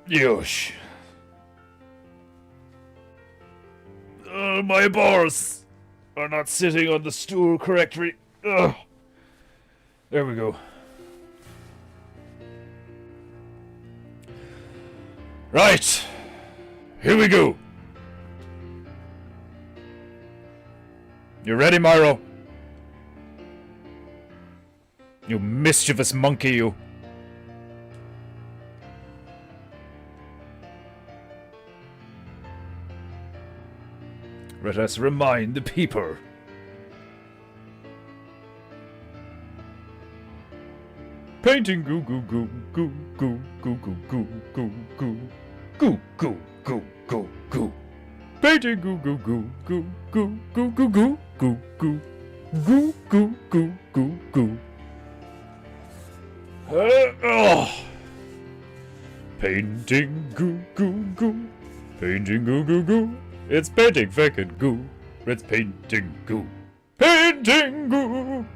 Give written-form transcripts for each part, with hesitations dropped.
Yosh. My balls are not sitting on the stool correctly. There we go. Right. Here we go. You ready, Myro? You mischievous monkey, you. Let us remind the people. Painting goo goo goo goo goo goo goo goo goo goo goo goo goo goo goo. Painting goo goo goo goo goo goo goo goo goo goo goo goo goo goo goo. Painting goo goo goo. Painting goo goo goo. It's painting fucking goo. It's painting goo. Painting goo.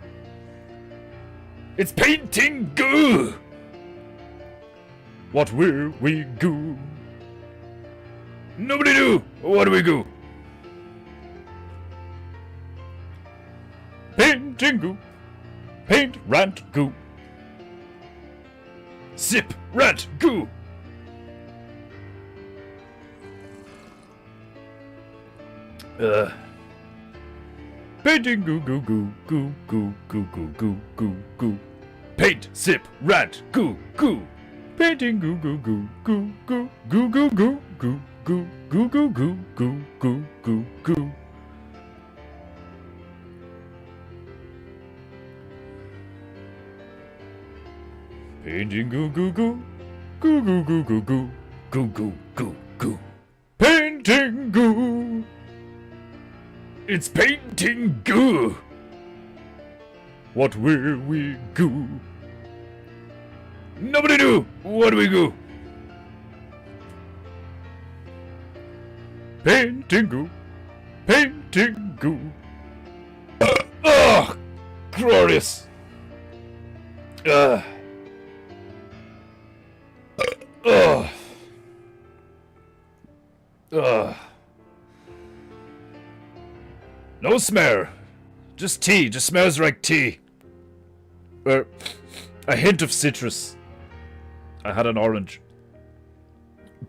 It's painting goo. What will we goo? Nobody do. What do we goo? Painting goo. Paint rant goo. Sip rant goo. Painting goo goo goo goo goo goo goo goo goo goo. Paint sip rant goo goo. Painting goo goo goo goo goo goo goo goo goo goo goo goo goo goo goo goo goo. Painting goo goo goo goo goo goo goo goo goo goo goo goo. Painting goo. It's painting goo. What will we goo? Nobody do. What do we goo? Painting goo. Painting goo. Glorious. No smell. Just tea. Just smells like tea. A hint of citrus. I had an orange.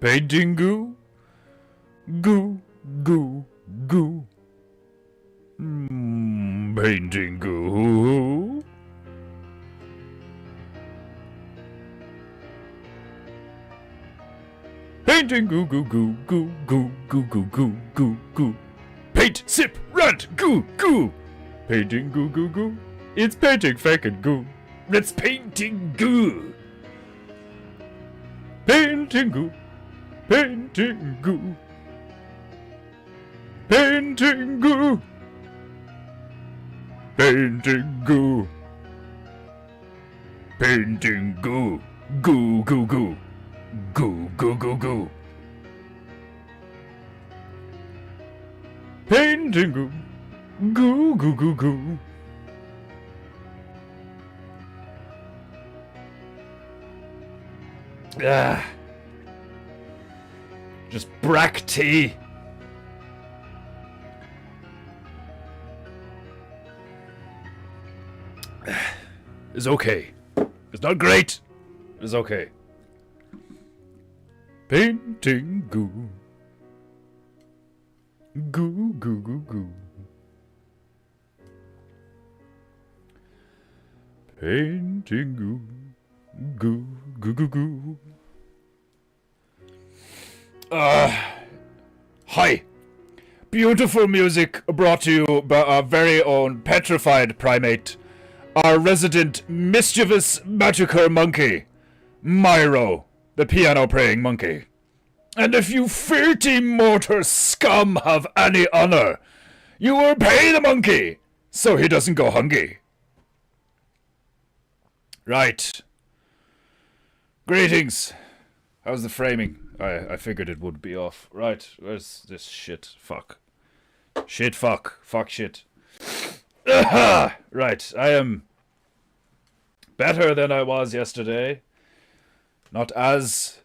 Painting goo. Goo. Goo. Goo. Painting goo. Painting goo goo goo goo goo goo goo goo goo goo. Paint sip rant goo goo. Painting goo goo goo. It's painting fucking goo. It's painting goo. Painting goo. Painting goo. Painting goo. Painting goo. Painting goo. Goo goo goo. Goo goo goo goo. Painting goo. Goo goo goo goo. Just brack tea. It's okay. It's not great. It's okay. Painting goo. Goo goo goo goo. Painting goo. Goo goo goo goo. Hi. Beautiful music brought to you by our very own petrified primate, our resident mischievous magical monkey, Myro, the piano-playing monkey. And if you filthy mortar scum have any honor, you will pay the monkey so he doesn't go hungry. Right. Greetings. How's the framing? I figured it would be off. Right, where's this shit? Fuck. Shit, fuck. Fuck, shit. Right, I am better than I was yesterday. Not as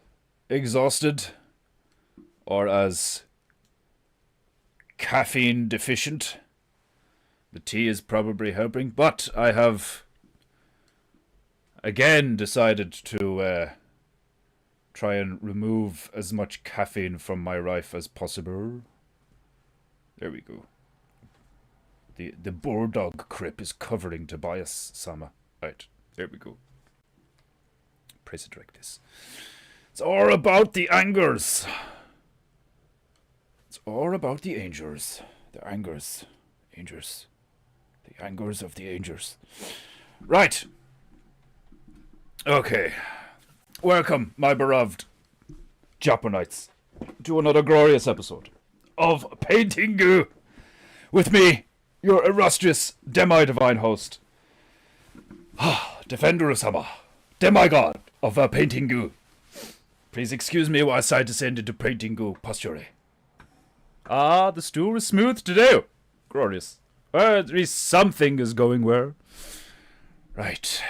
exhausted or as caffeine deficient. The tea is probably helping, but I have again decided to try and remove as much caffeine from my life as possible. There we go. The bulldog crip is covering Tobias-sama. Right, there we go. Press it like this. It's all about the angers. It's all about the angers. The angers. Angers. The angers of the angers. Right. Okay. Welcome, my beloved Japanites, to another glorious episode of PEINTEINGU. With me, your illustrious demi-divine host, Defender-sama, demigod of PEINTEINGU. Please excuse me whilst I descend into PEINTEINGU posture. Ah, the stool is smooth today. Glorious. Well, at least something is going well. Right.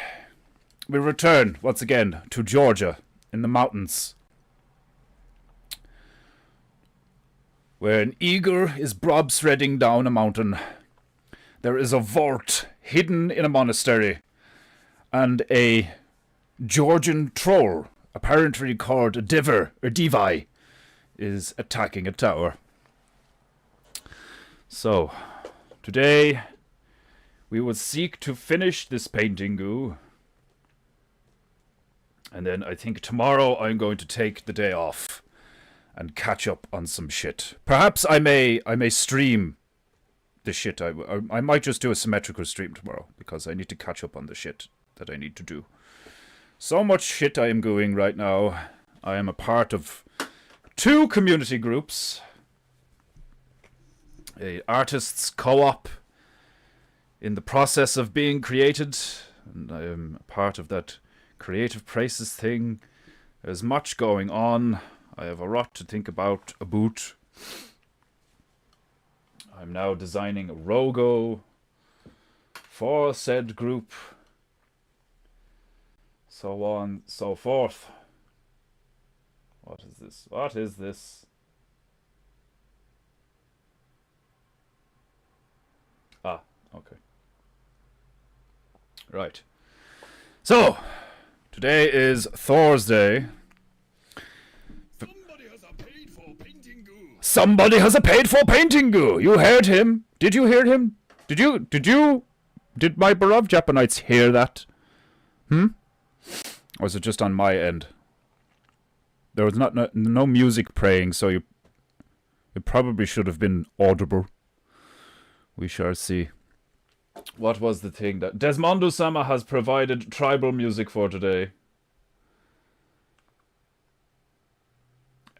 We return once again to Georgia in the mountains, where an eagle is bobsledding down a mountain. There is a vault hidden in a monastery, and a Georgian troll, apparently called a diver, or Devi, is attacking a tower. So, today, we will seek to finish this PEINTEINGU, and then I think tomorrow I'm going to take the day off and catch up on some shit. Perhaps I may stream the shit. I might just do a symmetrical stream tomorrow, because I need to catch up on the shit that I need to do. So much shit I am doing right now. I am a part of 2 community groups. A artists co-op in the process of being created, and I am a part of that creative prices thing. There's much going on. I have a lot to think about. I'm now designing a logo for said group, so on, so forth. What is this? What is this? Ah, okay. Right. So, today is Thursday. Somebody has a paid for PEINTEINGU. You heard him. Did you hear him? Did my beloved Japanites hear that? Or was it just on my end? There was no music playing, so it probably should have been audible. We shall see. What was the thing that Desmondo-sama has provided tribal music for today?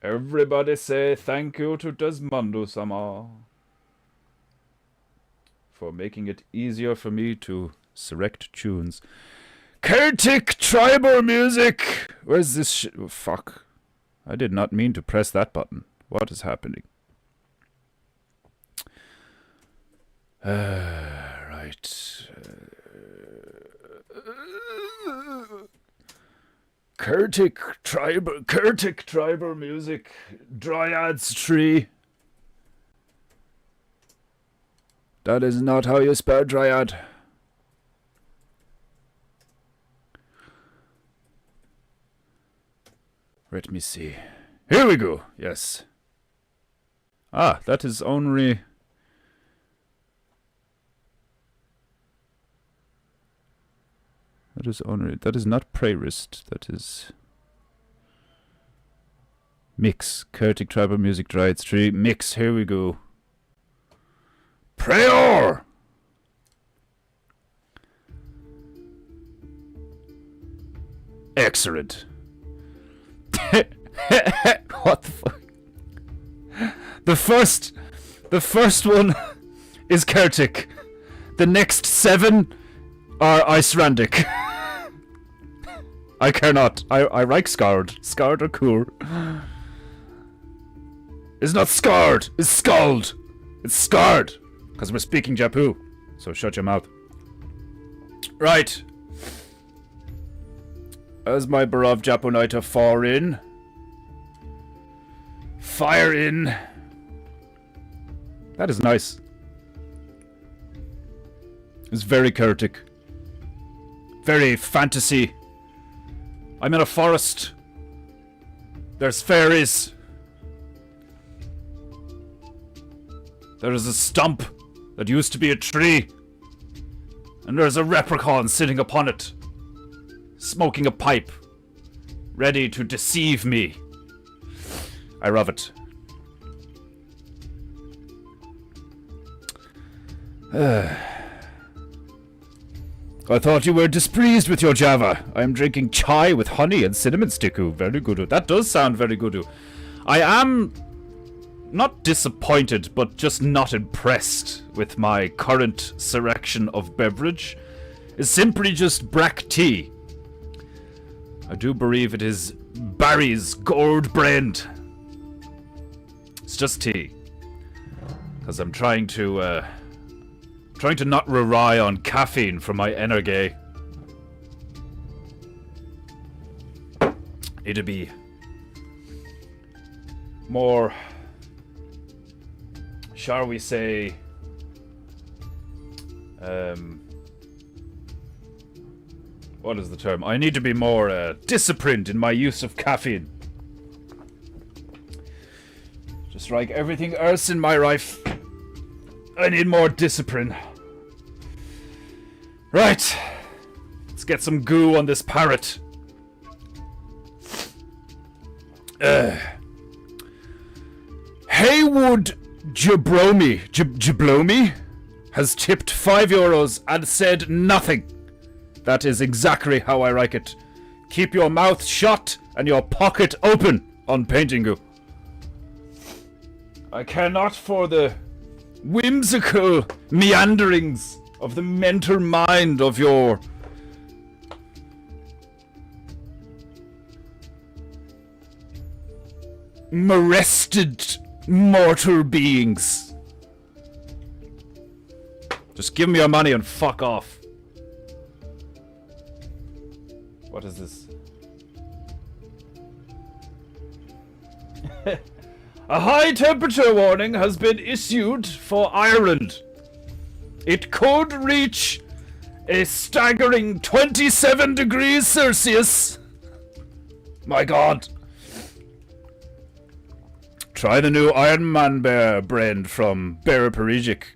Everybody say thank you to Desmondo-sama for making it easier for me to select tunes. Celtic tribal music! Where's this shit? Oh, fuck. I did not mean to press that button. What is happening? Right. Celtic tribal music. Dryad's tree. That is not how you spell dryad. Let me see. Here we go. Yes. Ah, that is only... That is not playlist. That is... Mix. Celtic tribal music, Dryad's tree. Mix. Here we go. Prayer! Excellent. What the fuck? The first one is Celtic. The next 7 are Icelandic. I cannot. I like Scarred. Scarred are cool. It's not scarred. It's scald. It's scarred. Because we're speaking Japu. So shut your mouth. Right. As my beloved Japonaita far in. Fire in. That is nice. It's very chaotic. Very fantasy. I'm in a forest. There's fairies. There is a stump that used to be a tree. And there's a leprechaun sitting upon it, smoking a pipe, ready to deceive me. I love it. I thought you were displeased with your Java. I am drinking chai with honey and cinnamon sticku. Very good. That does sound very good. I am not disappointed, but just not impressed with my current selection of beverage. It's simply just black tea. I do believe it is Barry's Gold Brand. It's just tea. Because I'm trying to not rely on caffeine for my energy. Need to be more, shall we say, what is the term? I need to be more disciplined in my use of caffeine. Just like everything else in my life, I need more discipline. Right. Let's get some goo on this parrot. Haywood Jablomi has tipped €5 and said nothing. That is exactly how I like it. Keep your mouth shut and your pocket open on PEINTEINGU. I cannot for the whimsical meanderings of the mental mind of your molested mortal beings. Just give me your money and fuck off. What is this? A high temperature warning has been issued for Ireland. It could reach a staggering 27 degrees Celsius. My God. Try the new Iron Man Bear brand from Bear Parisic.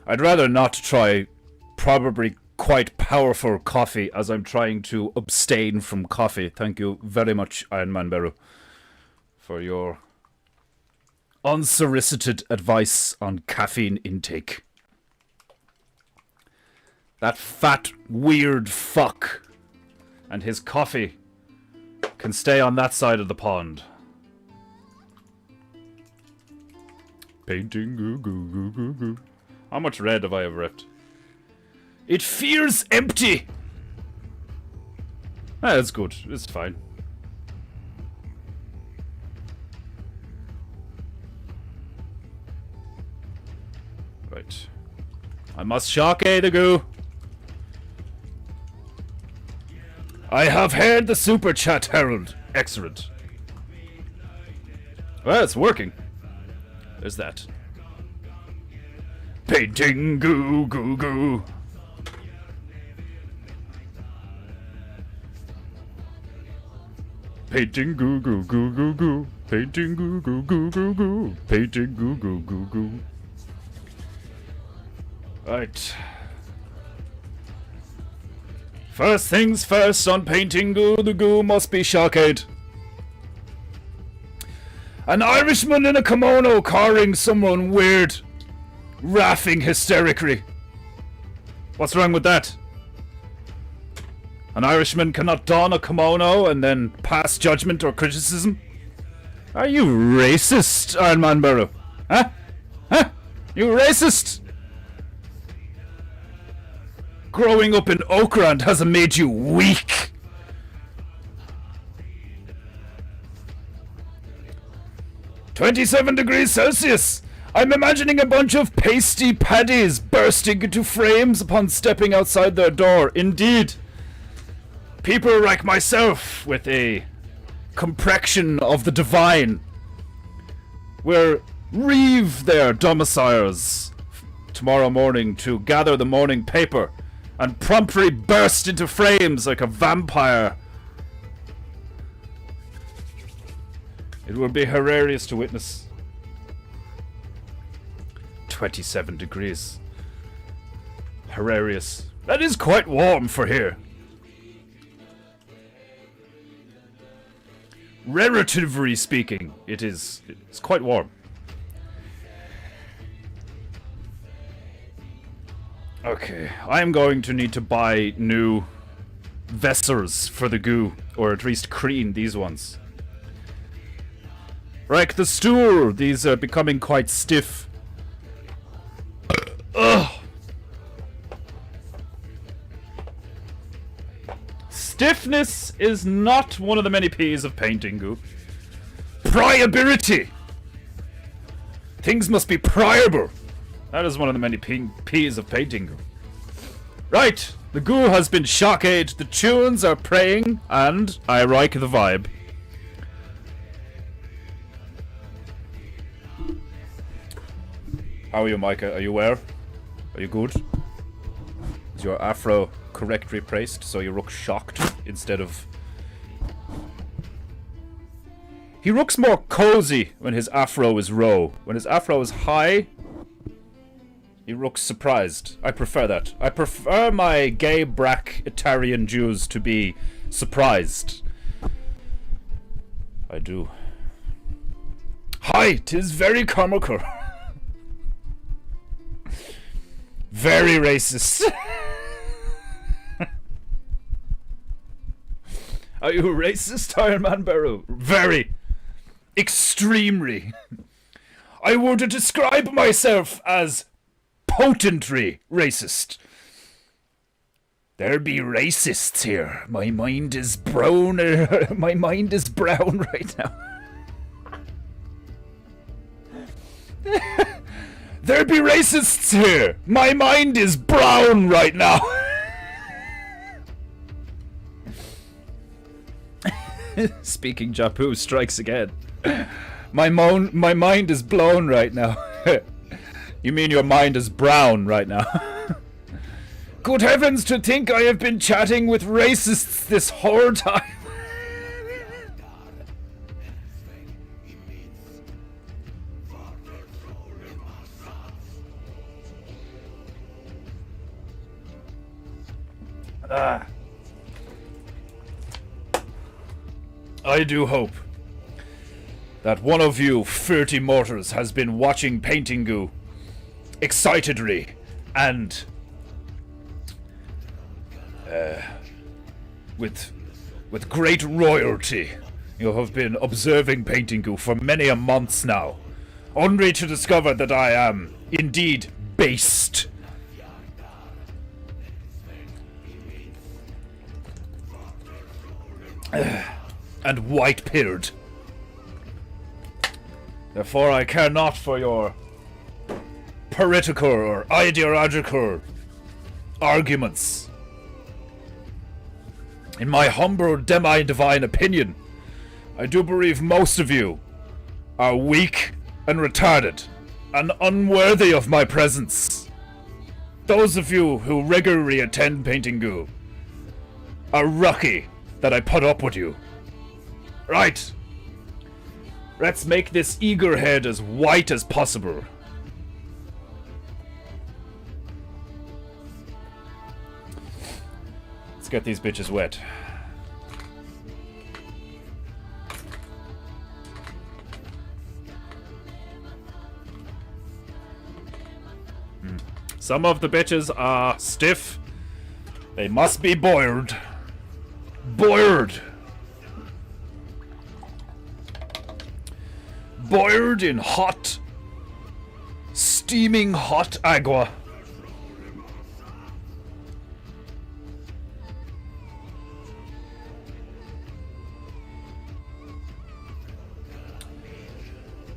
I'd rather not try probably quite powerful coffee, as I'm trying to abstain from coffee. Thank you very much, Iron Man Bear, for your unsolicited advice on caffeine intake. That fat, weird fuck and his coffee can stay on that side of the pond. Painting goo goo goo goo goo. How much red have I ever ripped? It feels empty! That's good. It's fine. Right. I must shock the goo. I have heard the super chat, Harold. Excellent. Well, it's working. There's that. Painting goo goo goo. Painting goo goo goo goo goo. Painting goo goo goo goo goo. Painting goo goo goo goo. Right. First things first on PEINTEINGU, the goo must be shocked. An Irishman in a kimono carring someone weird, laughing hysterically. What's wrong with that? An Irishman cannot don a kimono and then pass judgment or criticism? Are you racist, Iron Man Burrow? Huh? Huh? You racist? Growing up in Oakland hasn't made you weak. "27 degrees Celsius. I'm imagining a bunch of pasty paddies bursting into frames upon stepping outside their door. Indeed. People like myself with a complexion of the divine will leave their domiciles tomorrow morning to gather the morning paper and promptly burst into flames like a vampire. It will be hilarious to witness. 27 degrees. Hilarious. That is quite warm for here. Relatively speaking, it's quite warm. Okay, I'm going to need to buy new vessels for the goo, or at least clean these ones. Like the stool, these are becoming quite stiff. Ugh. Stiffness is not one of the many P's of painting goo. Pliability! Things must be pliable. That is one of the many P's of painting goo. Right, the goo has been shockade, the tunes are praying, and I like the vibe. How are you, Micah? Are you well? Are you good? Is your afro correctly placed so you look shocked instead of... He looks more cozy when his afro is low. When his afro is high, he looks surprised. I prefer that. I prefer my gay black Italian Jews to be surprised. I do. Hi, 'tis very comical. Very racist. Are you racist, Iron Man Barrow? Very. Extremely. I would describe myself as potently racist. There be racists here. My mind is brown. My mind is brown right now. There be racists here! My mind is brown right now! Speaking Japu strikes again. My mind is blown right now. You mean your mind is brown right now? Good heavens, to think I have been chatting with racists this whole time! I do hope that one of you 30 mortals has been watching PEINTEINGU excitedly and with great royalty. You have been observing PEINTEINGU for many a months now, only to discover that I am indeed based. And white-pilled. Therefore I care not for your political or ideological arguments. In my humble demi-divine opinion, I do believe most of you are weak and retarded and unworthy of my presence. Those of you who regularly attend PEINTEINGU are lucky that I put up with you. Right. Let's make this eager head as white as possible. Let's get these bitches wet. Some of the bitches are stiff. They must be boiled. Boiled. Boiled in hot, steaming hot agua.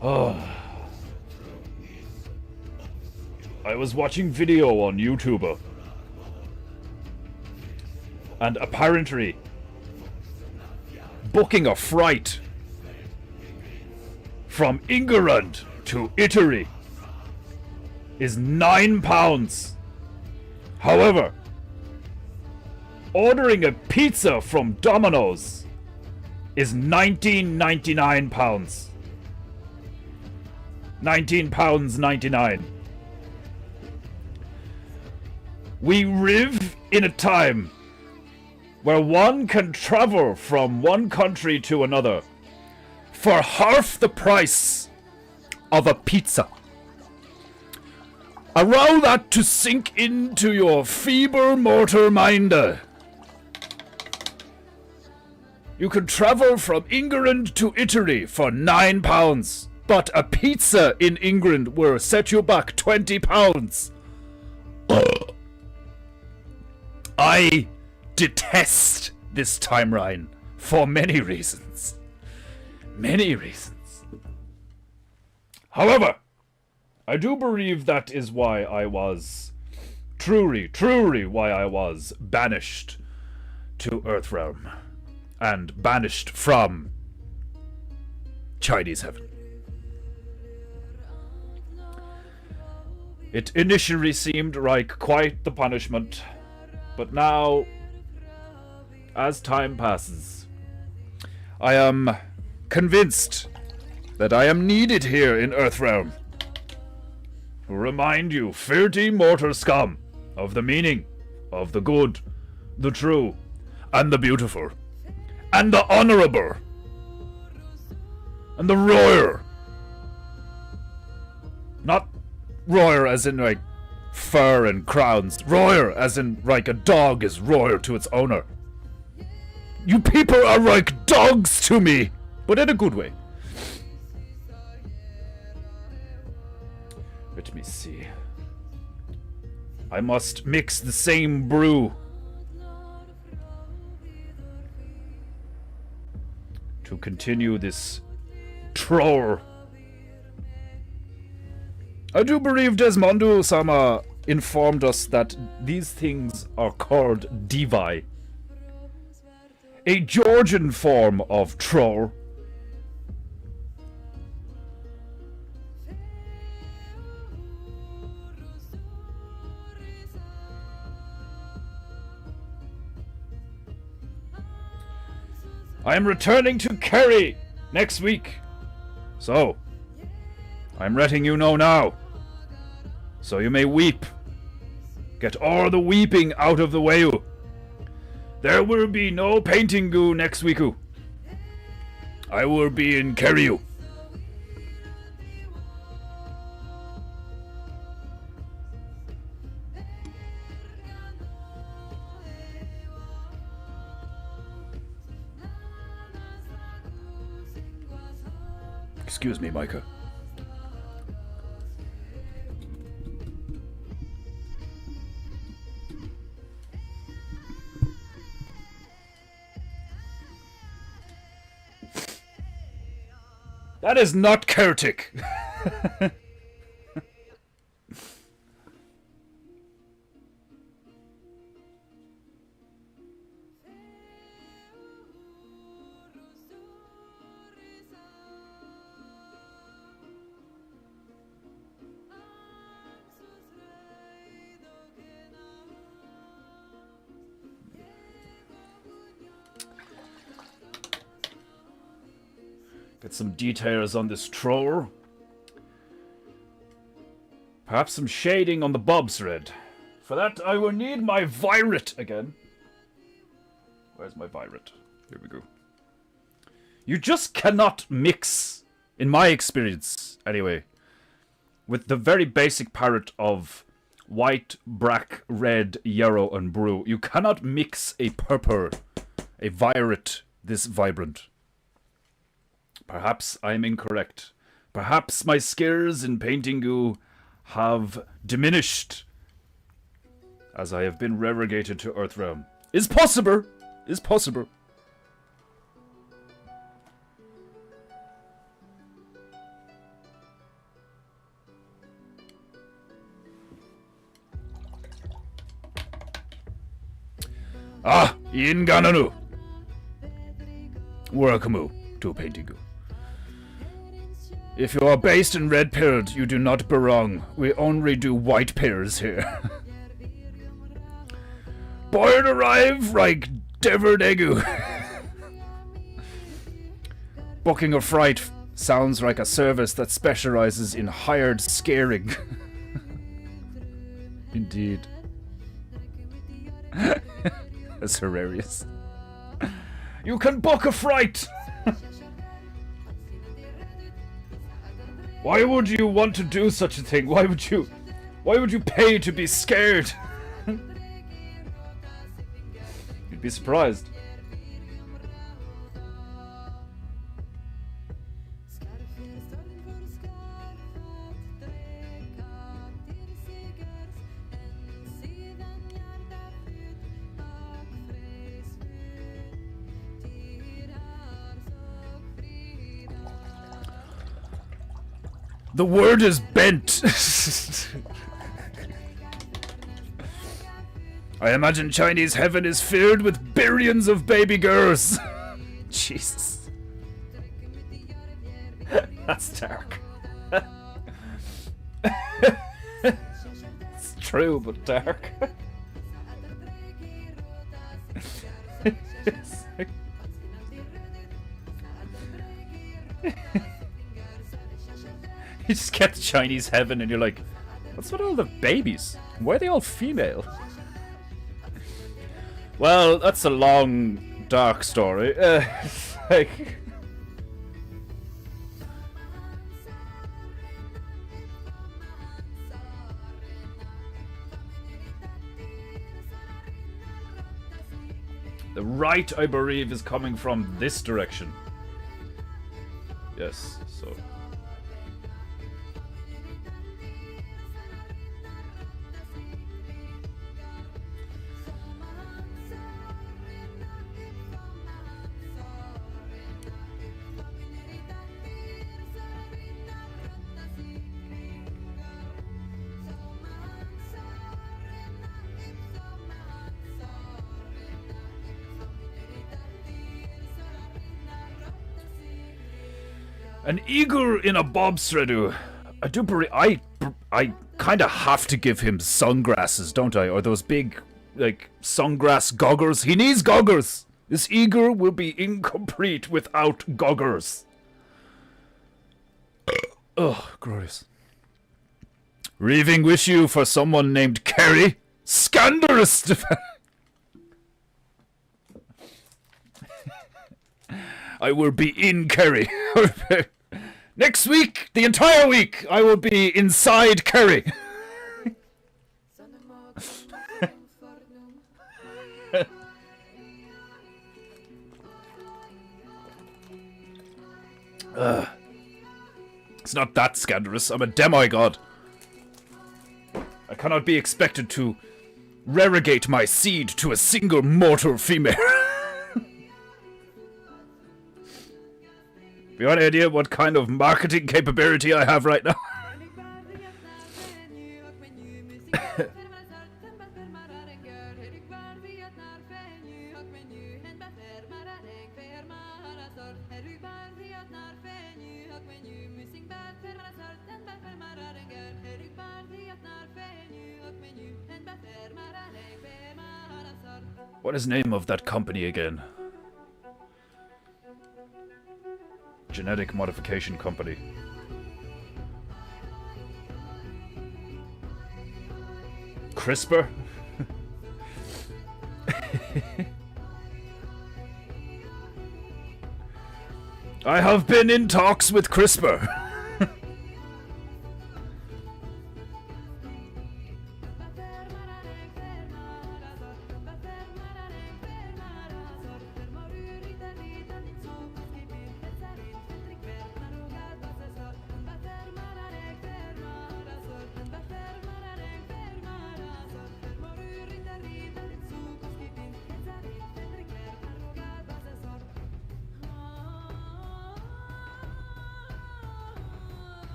Oh. I was watching video on YouTube. And apparently, booking a flight from England to Italy is £9. However, ordering a pizza from Domino's is £19.99. £19.99. We live in a time where one can travel from one country to another for half the price of a pizza. Allow that to sink into your feeble mortal mind. You can travel from England to Italy for £9, but a pizza in England will set you back £20. I detest this timeline for many reasons. Many reasons. However, I do believe that is why I was truly why I was banished to Earthrealm and banished from Chinese heaven. It initially seemed like quite the punishment, but now, as time passes, I am convinced that I am needed here in Earthrealm to remind you, filthy mortal scum, of the meaning of the good, the true, and the beautiful, and the honorable, and the royal. Not royal as in like fur and crowns. Royal as in like a dog is royal to its owner. You people are like dogs to me, but in a good way. Let me see. I must mix the same brew to continue this troll. I do believe Desmondo-sama informed us that these things are called divi, a Georgian form of troll. I am returning to Kerry next week, so I'm letting you know now, so you may weep. Get all the weeping out of the way. There will be no PEINTEINGU next week. I will be in Kerry. Excuse me, Micah. That is not Celtic. Get some details on this troll. Perhaps some shading on the bob's red. For that, I will need my violet again. Where's my violet? Here we go. You just cannot mix, in my experience, anyway, with the very basic palette of white, black, red, yellow, and blue. You cannot mix a purple, a violet this vibrant. Perhaps I'm incorrect. Perhaps my skills in PEINTEINGU have diminished as I have been relegated to Earthrealm. Is possible. Is possible. Ah, Ingananu. Welcome to PEINTEINGU. If you are based in red-pilled, you do not belong. We only do white-pills here. Boiled arrive like Devernegu. Booking a fright sounds like a service that specializes in hired scaring. Indeed. That's hilarious. You can book a fright! Why would you want to do such a thing? Why would you pay to be scared? You'd be surprised. The word is bent. I imagine Chinese heaven is filled with billions of baby girls. Jesus. That's dark. It's true, but dark. You just get Chinese heaven and you're like, what's with all the babies? Why are they all female? Well, that's a long, dark story. Like... The right, I believe, is coming from this direction. Yes, so... An eagle in a bobsleddoo. I kind of have to give him sunglasses, don't I? Or those big, like, sunglass goggles. He needs goggles. This eagle will be incomplete without goggles. Ugh, gross. Reaving wish you for someone named Kerry. Scandalous! I will be in Kerry. Next week, the entire week, I will be inside Kerry. It's not that scandalous. I'm a demigod. I cannot be expected to relegate my seed to a single mortal female. You have any idea what kind of marketing capability I have right now? What is the name of that company again? Genetic modification company. CRISPR? I have been in talks with CRISPR.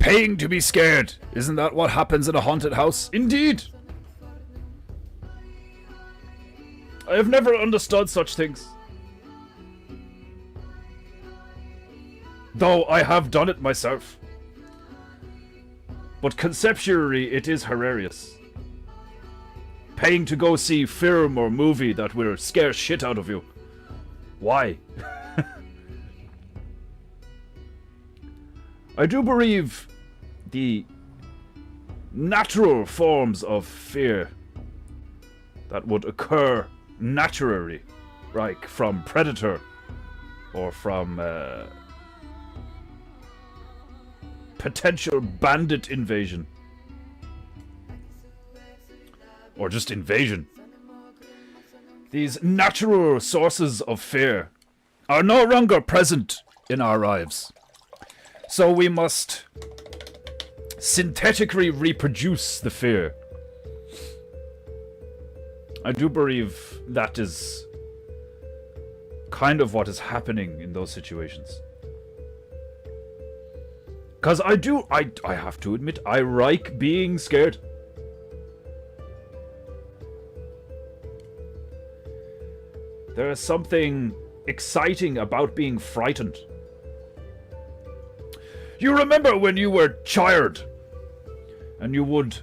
Paying to be scared. Isn't that what happens in a haunted house? Indeed. I have never understood such things. Though I have done it myself. But conceptually, it is hilarious. Paying to go see film or movie that will scare shit out of you. Why? I do believe the natural forms of fear that would occur naturally, like from predator or from potential bandit invasion, or just invasion. These natural sources of fear are no longer present in our lives. So we must synthetically reproduce the fear. I do believe that is kind of what is happening in those situations. Because I have to admit, I like being scared. There is something exciting about being frightened. You remember when you were a child and you would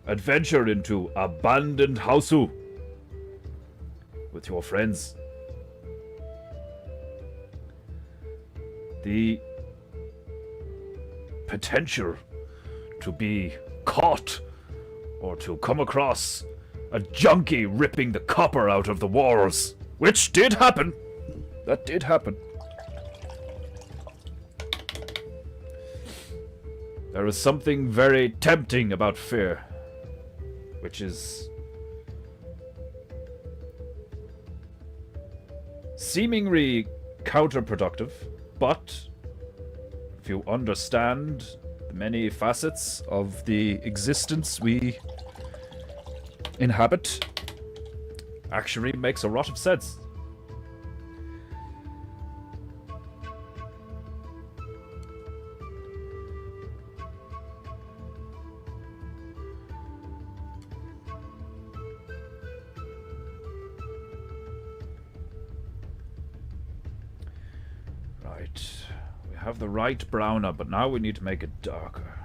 adventure into abandoned houses with your friends? The potential to be caught or to come across a junkie ripping the copper out of the walls, which did happen. That did happen. There is something very tempting about fear, which is seemingly counterproductive, but if you understand the many facets of the existence we inhabit, actually makes a lot of sense. Have the right browner, but now we need to make it darker.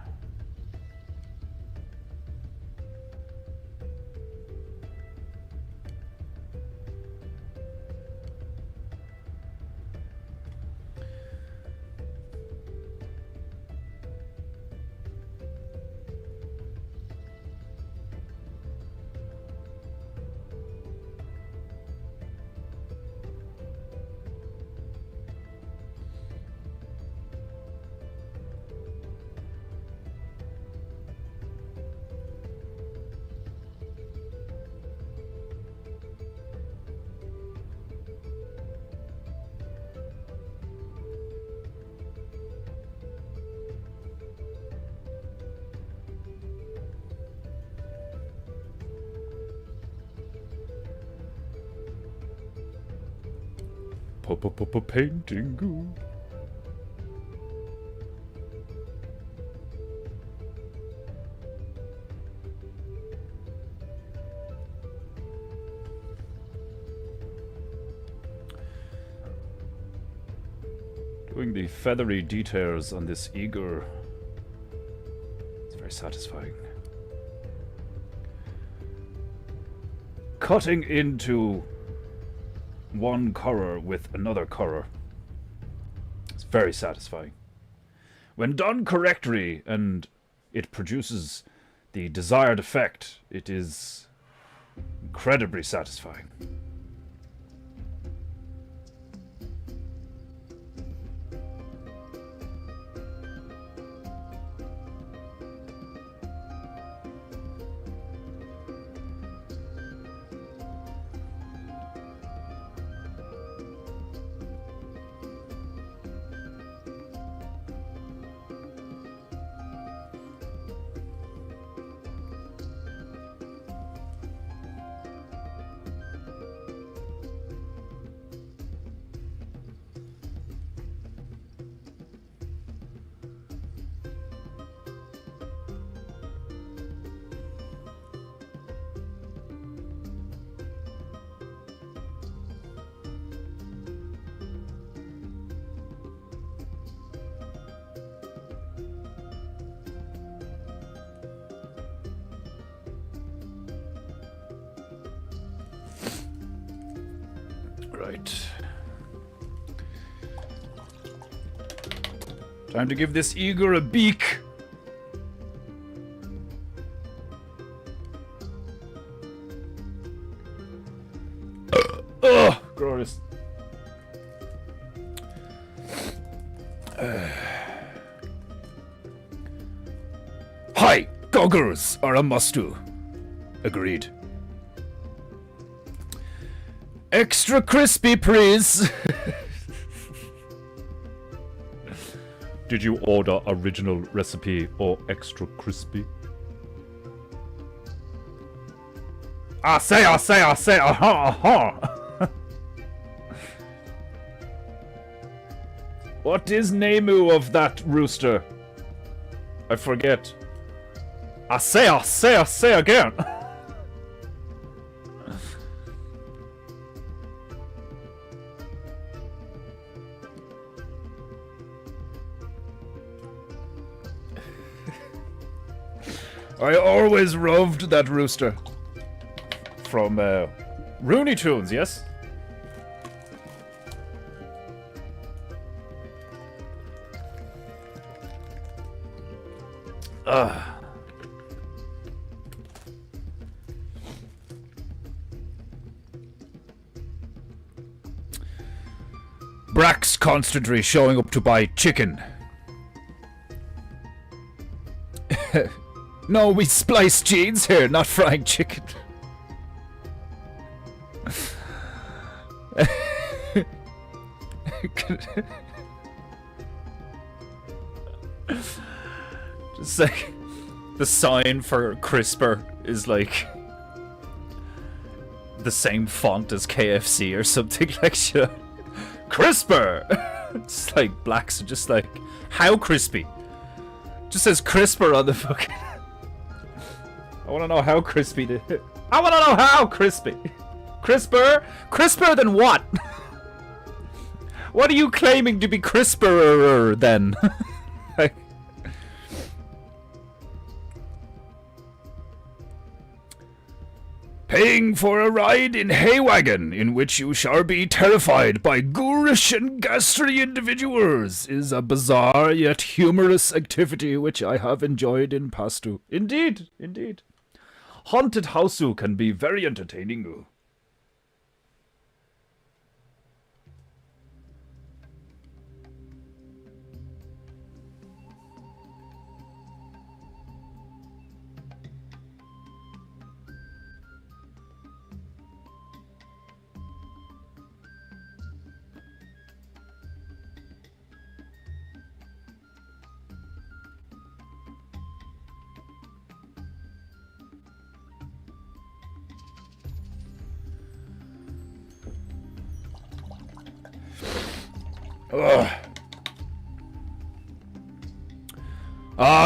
PEINTEINGU. Doing the feathery details on this eagle, it's very satisfying. Cutting into one color with another color, it's very satisfying. When done correctly and it produces the desired effect, it is incredibly satisfying. Right. Time to give this eagle a beak. Ugh, glorious. Hi, goggles are a must-do. Agreed. Extra crispy, please. Did you order original recipe or extra crispy? I say, What is name of that rooster? I forget. I say again. I always loved that rooster. From Rooney Tunes, yes? Brack's constantly showing up to buy chicken. No, we splice jeans here, not frying chicken. Just like the sign for CRISPR is like the same font as KFC or something like shit. CRISPR. It's like blacks are just like, how crispy? Just says CRISPR on the fucking. I want to know how crispy. I want to know how crispy. CRISPR? CRISPR than what? What are you claiming to be CRISPR then? Like, paying for a ride in hay wagon in which you shall be terrified by ghoulish and ghastly individuals is a bizarre yet humorous activity which I have enjoyed in past. Indeed, indeed. Haunted house can be very entertaining.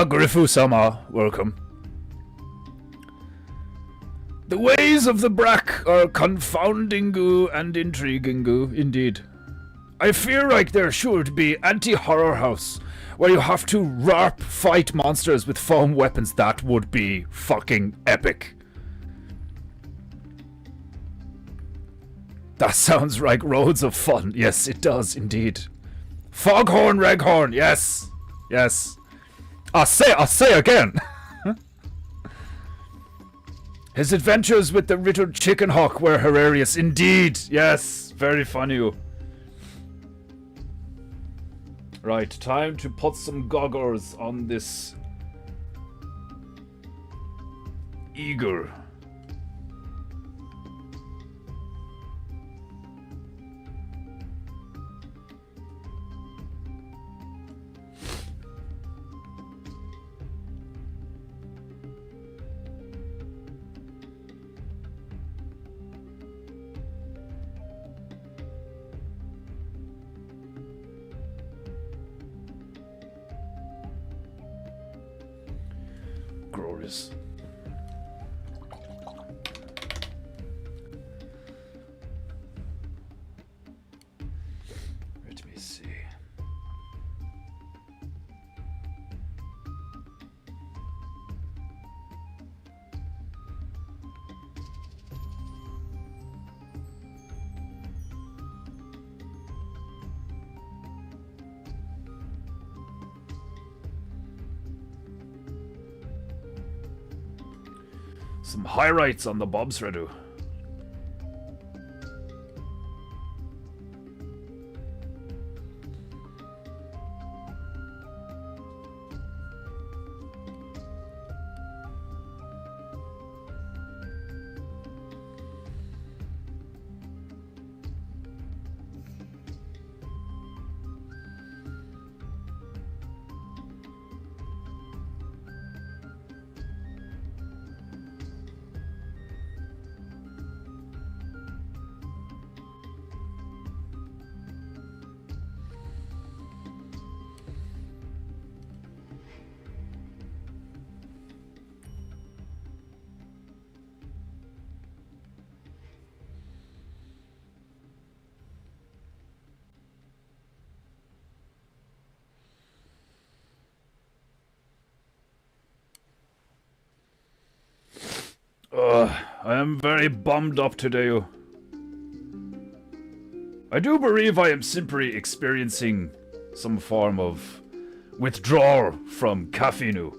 Grifu-sama, welcome. The ways of the Brack are confounding and intriguing, indeed. I feel like there should be anti-horror house where you have to RARP fight monsters with foam weapons. That would be fucking epic. That sounds like loads of fun. Yes, it does indeed. Foghorn Leghorn, yes. Yes. I'll say again. His adventures with the little chicken hawk were hilarious indeed. Yes, very funny. Right, time to put some goggles on this eagle. Glorious. Let me see. Some high rights on the bobsleddoo. I am very bummed up today. I do believe I am simply experiencing some form of withdrawal from caffeine.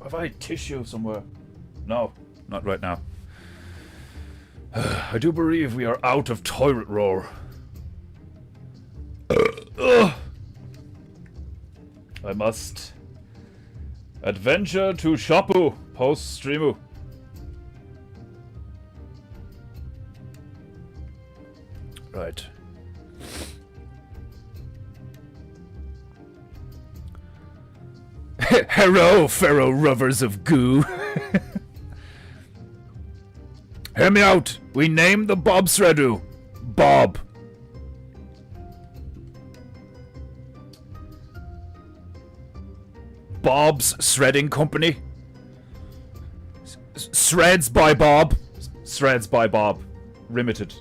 Have I tissue somewhere? No, not right now. I do believe we are out of toilet roll. I must adventure to Shoppu post streamu. Right. Hello, fellow lovers of goo. Hear me out. We name the bobsleddoo Bob. Bob's Shredding Company. Shreds by Bob. Shreds by Bob. Limited.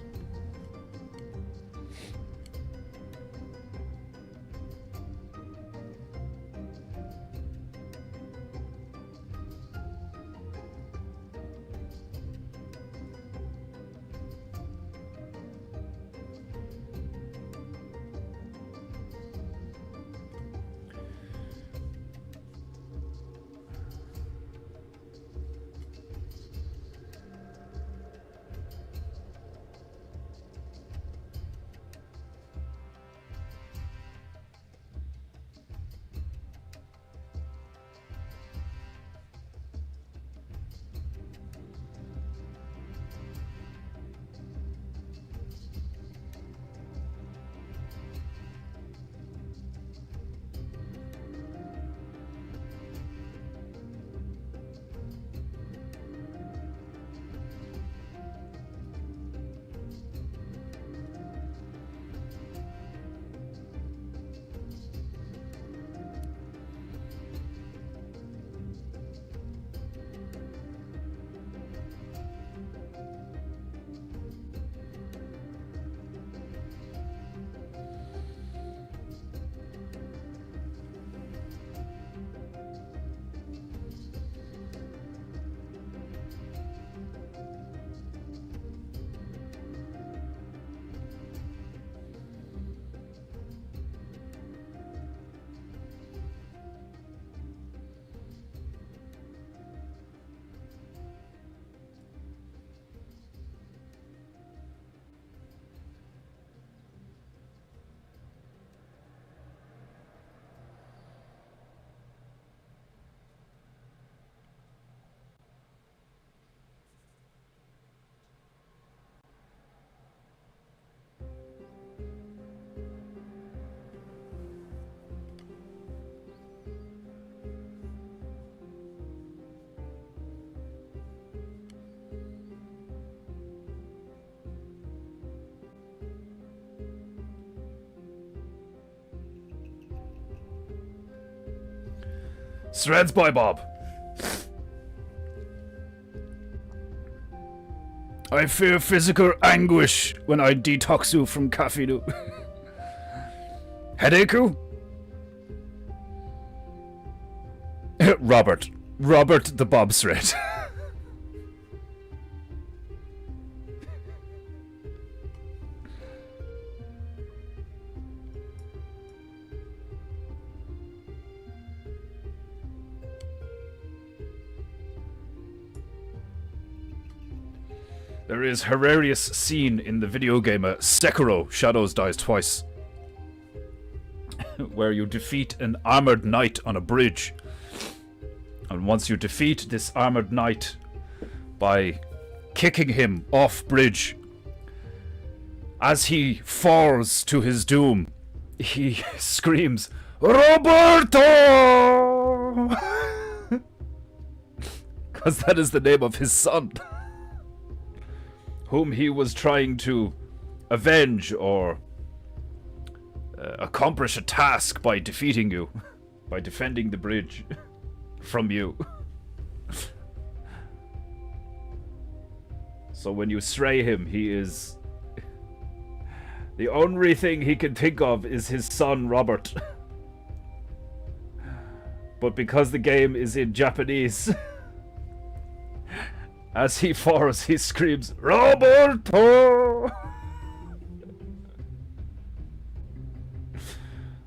Shreds by Bob. I fear physical anguish when I detox you from caffeine. Headache? Robert. Robert the bobsled. There is hilarious scene in the video game Sekiro: Shadows Dies Twice, where you defeat an armored knight on a bridge. And once you defeat this armored knight by kicking him off bridge, as he falls to his doom, he screams, "Roberto!" Because that is the name of his son, whom he was trying to avenge or accomplish a task by defeating you, by defending the bridge from you. So when you slay him, he is... the only thing he can think of is his son, Robert. But because the game is in Japanese, as he falls, he screams, "Roberto!"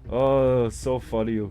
Oh, so funny.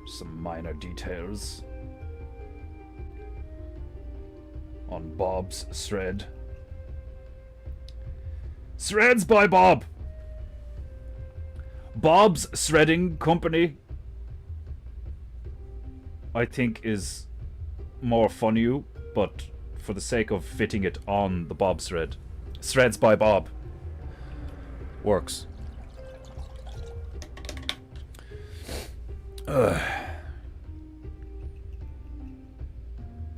Some minor details on Bob's thread. Threads by Bob. Bob's Threading Company, I think, is more funny, but for the sake of fitting it on the Bob thread, Threads by Bob works.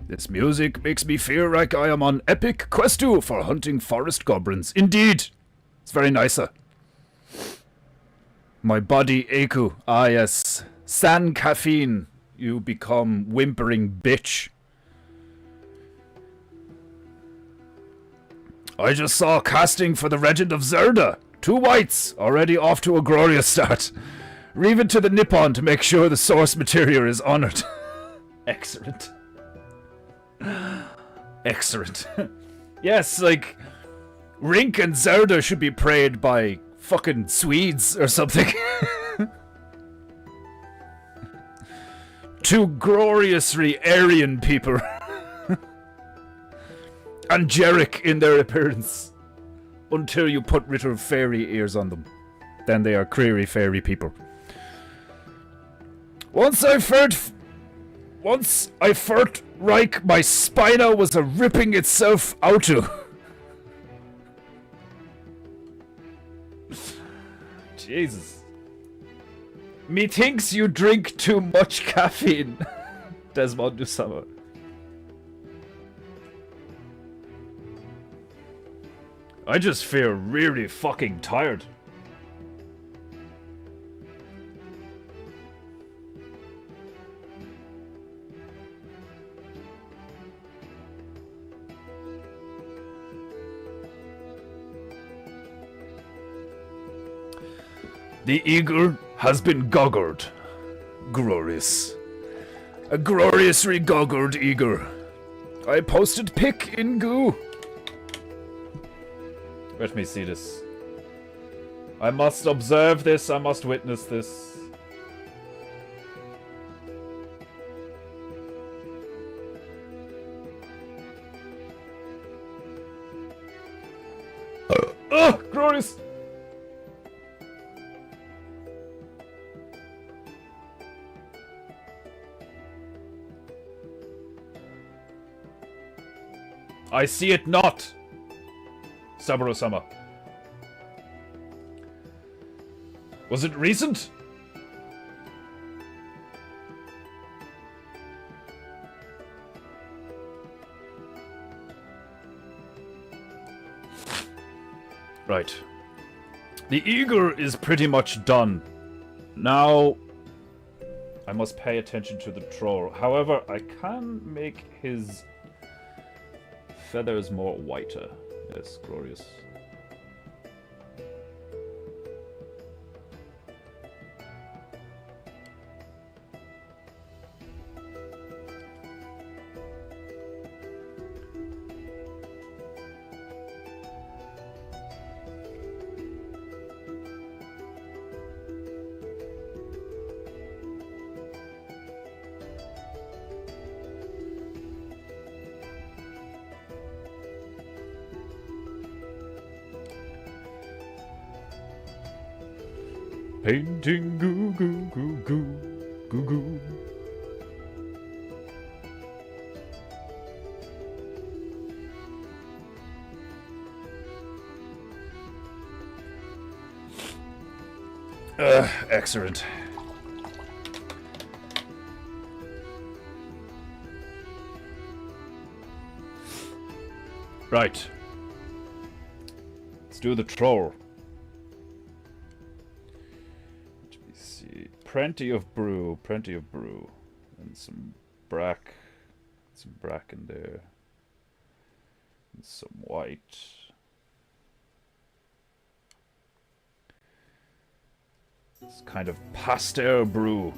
This music makes me feel like I am on epic quest for hunting forest goblins. Indeed, it's very nicer. My body ache. Ah yes, san caffeine. You become whimpering bitch. I just saw casting for the Legend of Zelda. 2 whites, already off to a glorious start. Reave it to the Nippon to make sure the source material is honored. Excellent. Excellent. Yes, like, Rink and Zelda should be played by fucking Swedes or something. 2 gloriously Aryan people. Angelic in their appearance. Until you put little fairy ears on them. Then they are clearly fairy people. Once I felt like my spina was ripping itself out. Jesus. Methinks you drink too much caffeine. Desmond Usama. I just feel really fucking tired. The eagle has been goggled. Glorious. A gloriously goggled eagle. I posted pic in goo. Let me see this. I must observe this, I must witness this. Ugh, glorious! I see it not, Saburo-sama. Was it recent? Right. The eager is pretty much done. Now, I must pay attention to the troll. However, I can make his feathers more whiter. Yes, glorious. Painting goo goo goo goo goo goo. Excellent. Right. Let's do the troll. Plenty of brew, and some brack in there, and some white. It's kind of pastel brew.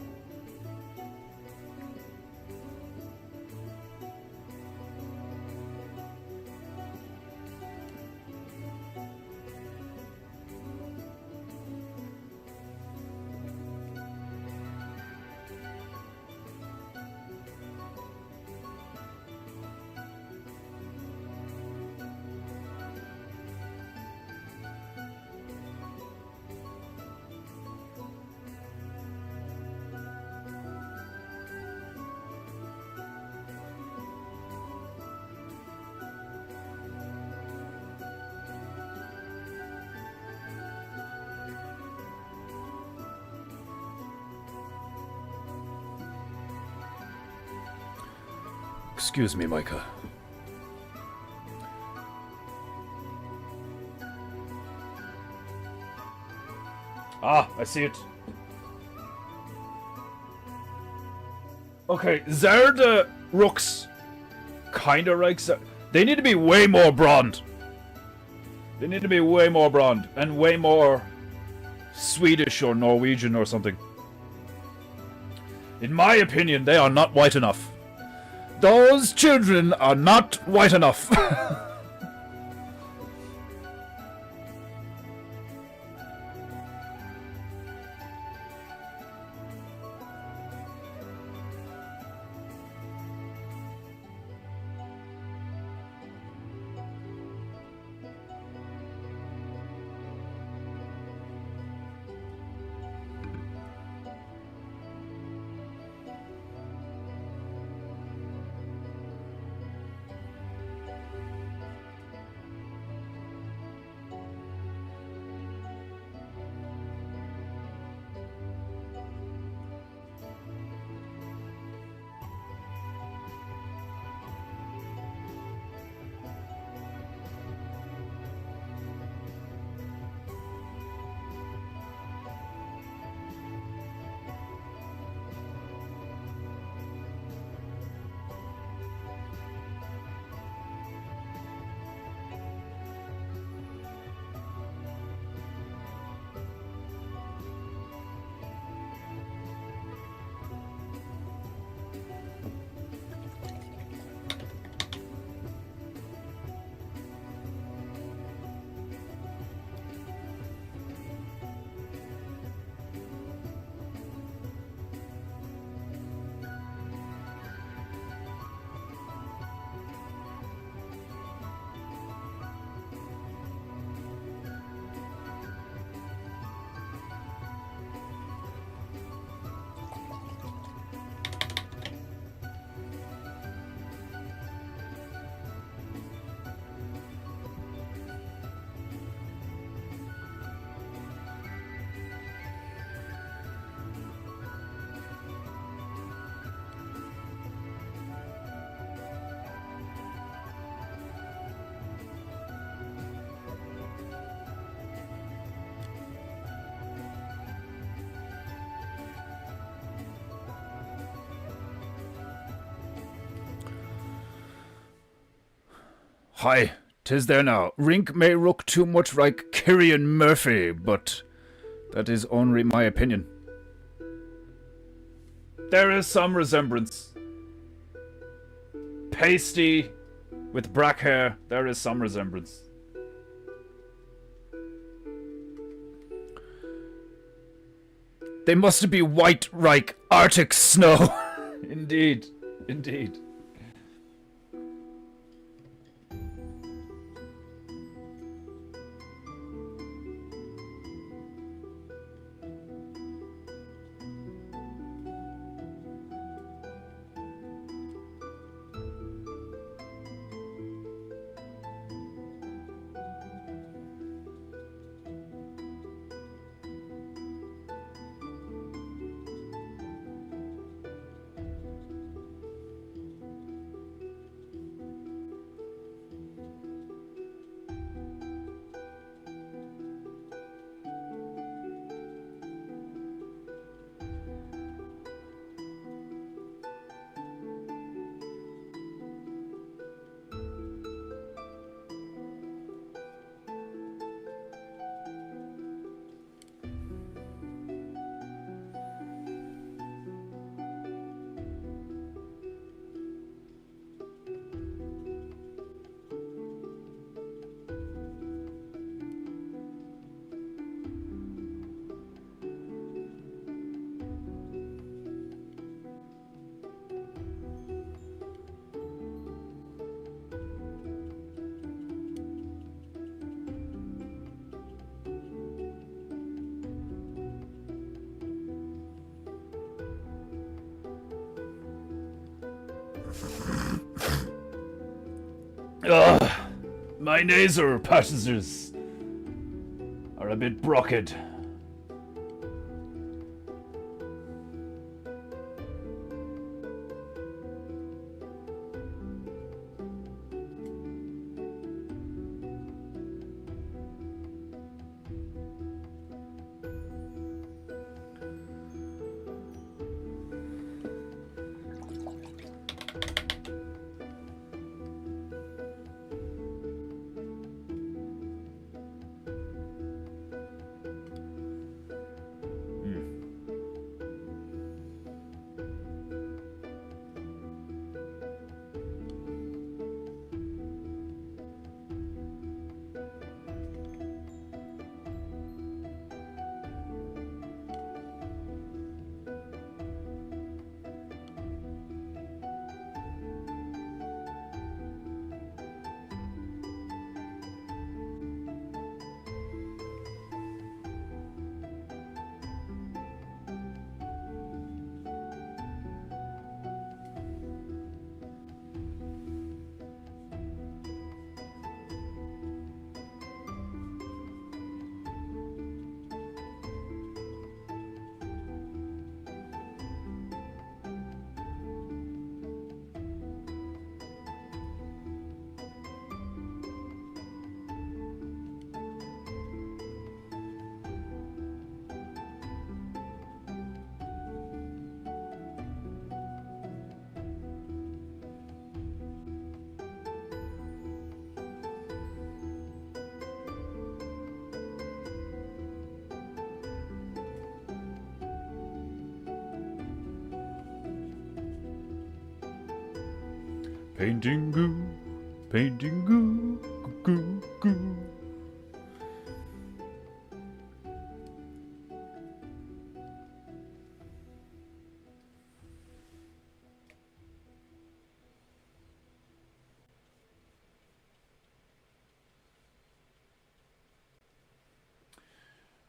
Excuse me, Micah. Ah, I see it. Okay, they're the rooks. Kinda like... They need to be way more blonde. They need to be way more blonde. And way more Swedish or Norwegian or something. In my opinion, they are not white enough. Those children are not white enough. Hi, 'tis there now. Rink may look too much like Kyrian Murphy, but that is only my opinion. There is some resemblance. Pasty, with black hair, there is some resemblance. They must be white like Arctic snow. Indeed, indeed. Ugh, my nasal passages are a bit brocked. Paintingu, paintingu, goo, goo.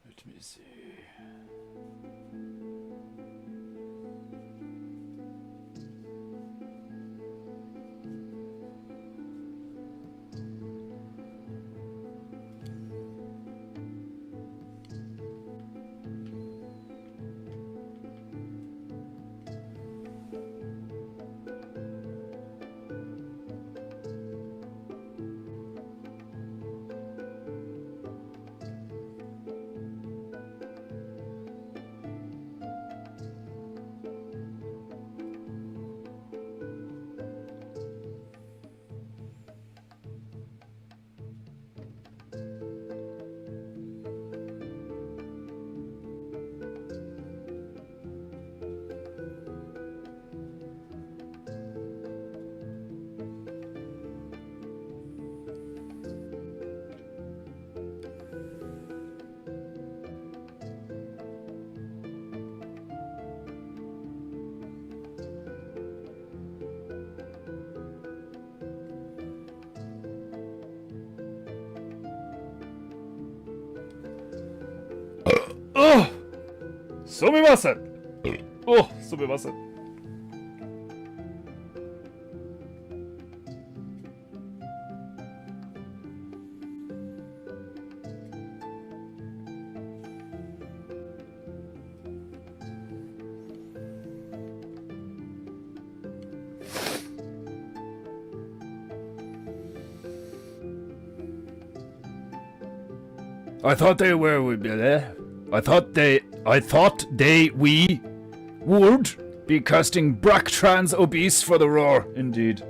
Let me see. Oh! Sumimasen! Oh, sumimasen. I thought they were. I thought we would be casting Brack Trans Obese for the roar. Indeed.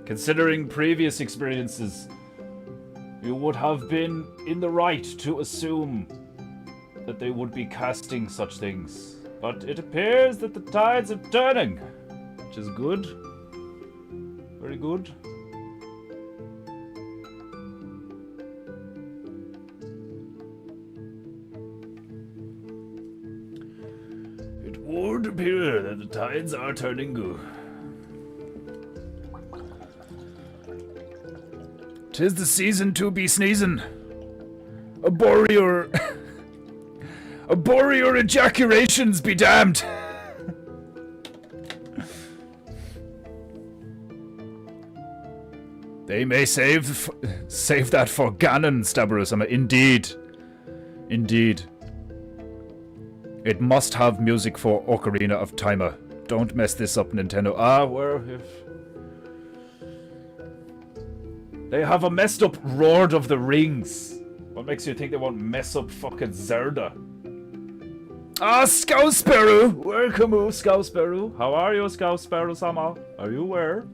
Considering previous experiences, you would have been in the right to assume that they would be casting such things. But it appears that the tides are turning, which is good. Very good. It would appear that the tides are turning good. 'Tis the season to be sneezing. Abhor your ejaculations be damned. They may save that for Ganon, Stabarus. Indeed. Indeed. It must have music for Ocarina of Time. Don't mess this up, Nintendo. If... They have a messed up Lord of the Rings. What makes you think they won't mess up fucking Zelda? Scousparrow! Welcome, Scousparrow. How are you, Scousparrow-sama? Are you where?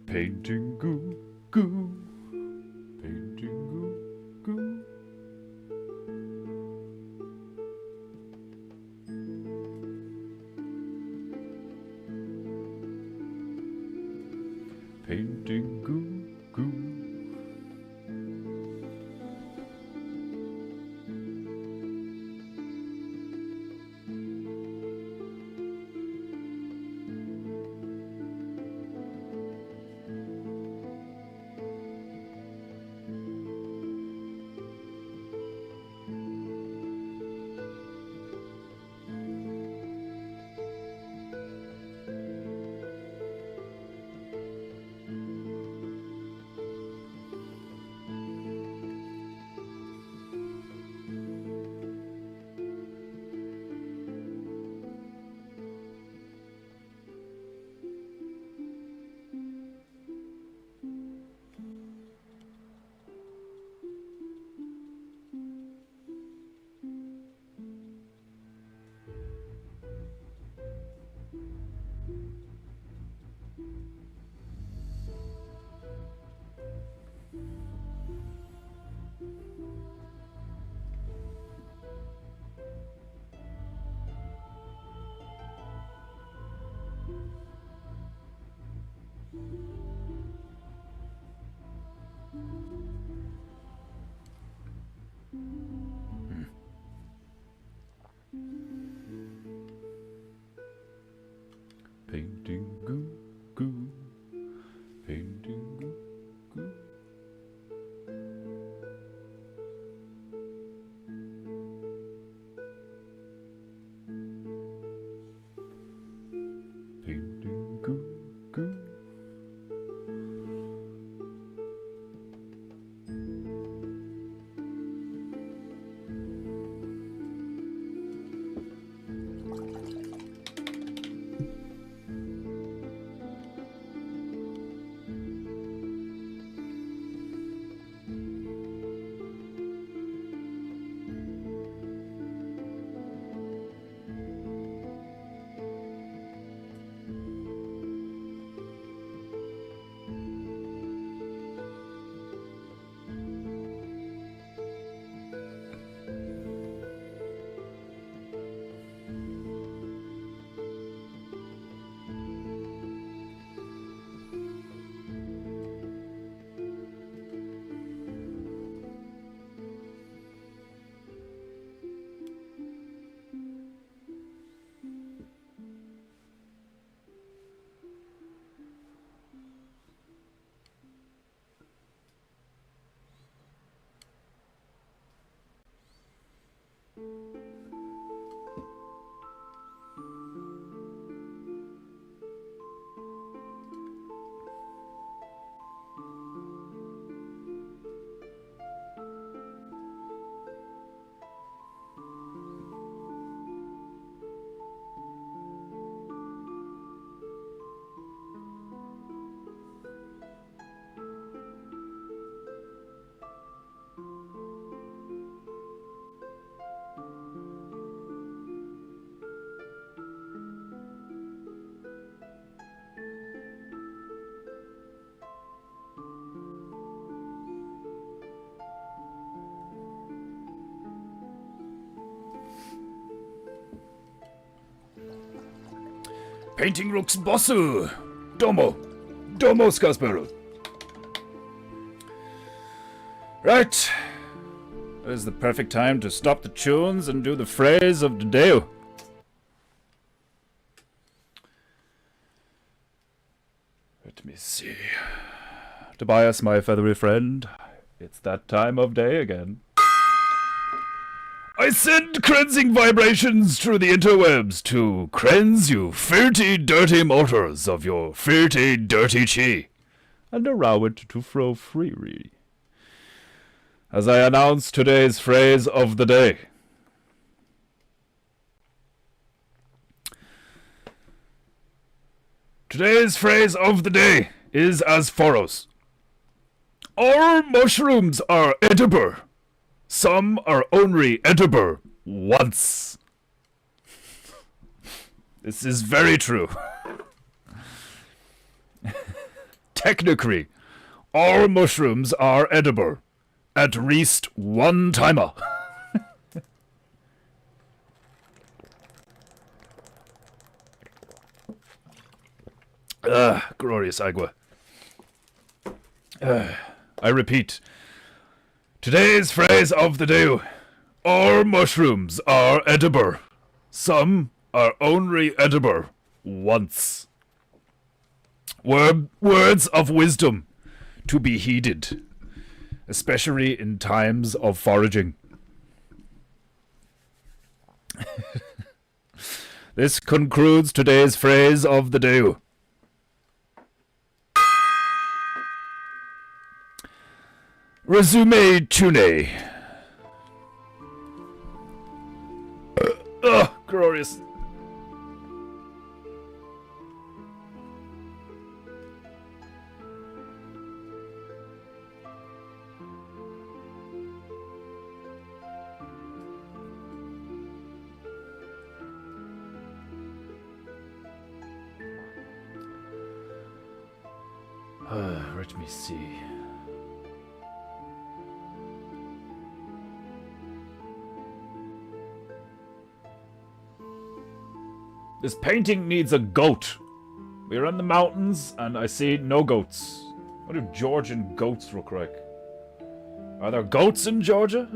Painting goo goo. Painting goo goo. Painting goo goo. Painting looks bossu. Domo. Domo, Skasperu. Right. That is the perfect time to stop the tunes and do the phrase of the day. Let me see. Tobias, my feathery friend, it's that time of day again. I send cleansing vibrations through the interwebs to cleanse you filthy, dirty mortars of your filthy, dirty chi, and allow it to flow freely. As I announce today's phrase of the day. Today's phrase of the day is as follows. All mushrooms are edible. Some are only edible once. This is very true. Technically, all mushrooms are edible. At least one timer. Glorious agua. I repeat. Today's phrase of the day. All mushrooms are edible. Some are only edible once. Words of wisdom to be heeded, especially in times of foraging. This concludes today's phrase of the day. Resume tune. Glorious. Let me see. This painting needs a goat. We're in the mountains and I see no goats. What do Georgian goats look like? Are there goats in Georgia?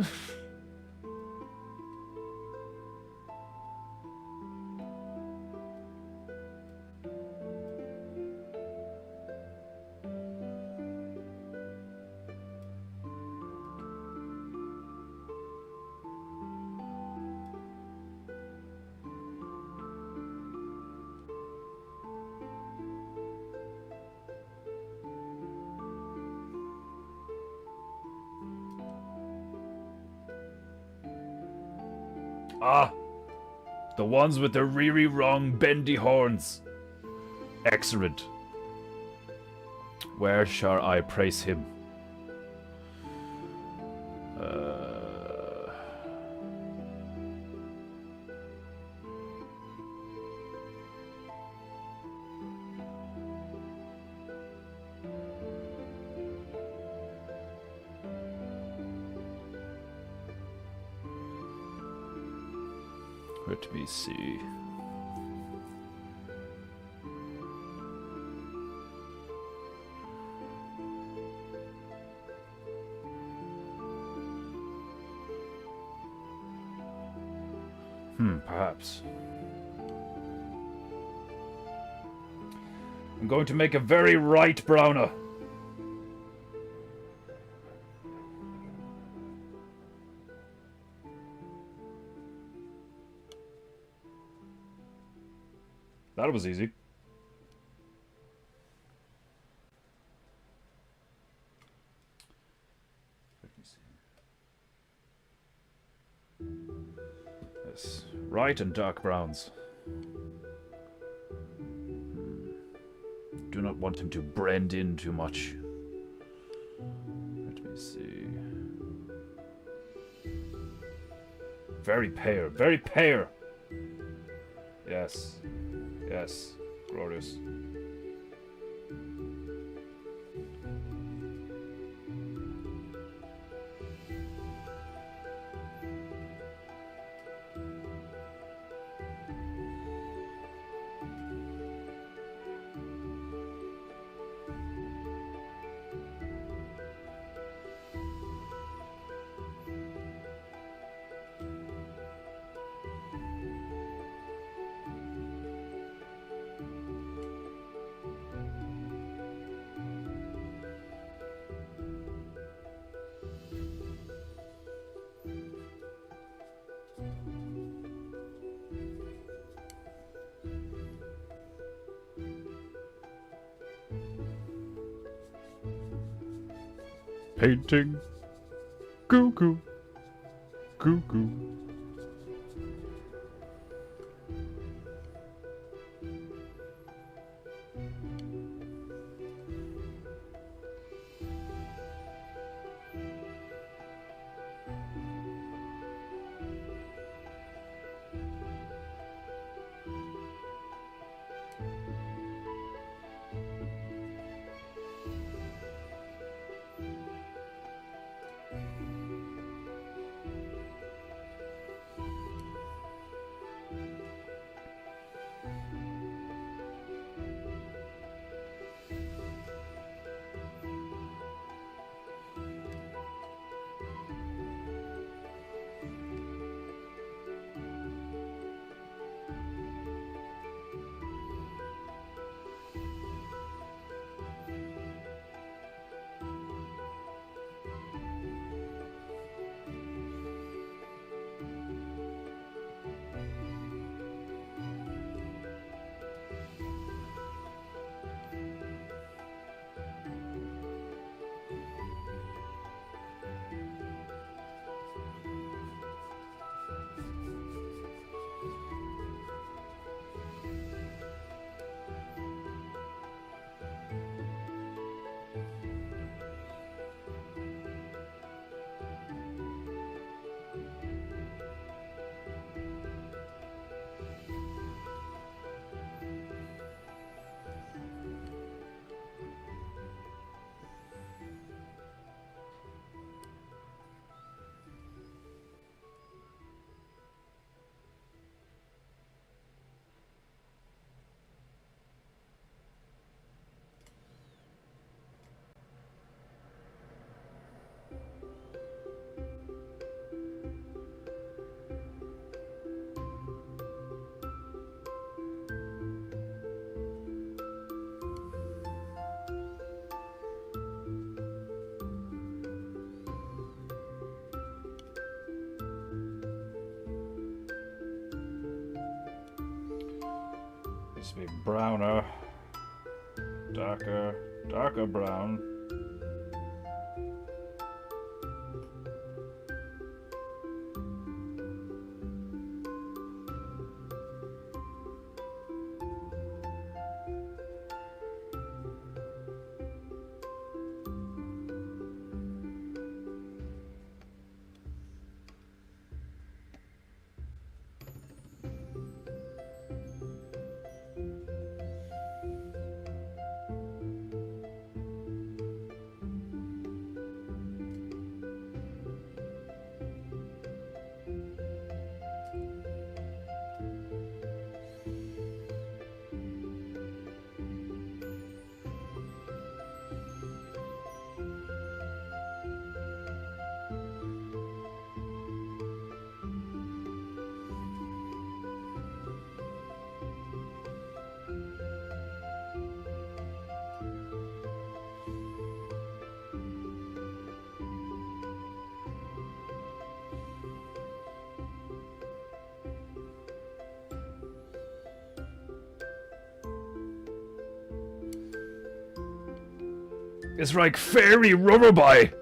Ah, the ones with the really wrong bendy horns. Excellent. Where shall I place him? Let me see. Perhaps. I'm going to make a very right browner. That was easy. Let me see. Yes, right and dark browns. Do not want him to blend in too much. Let me see. Very pale, very pale. Yes. Yes, glorious. Painting. Goo goo. Goo goo. This be browner, darker brown. It's like fairy rubberby.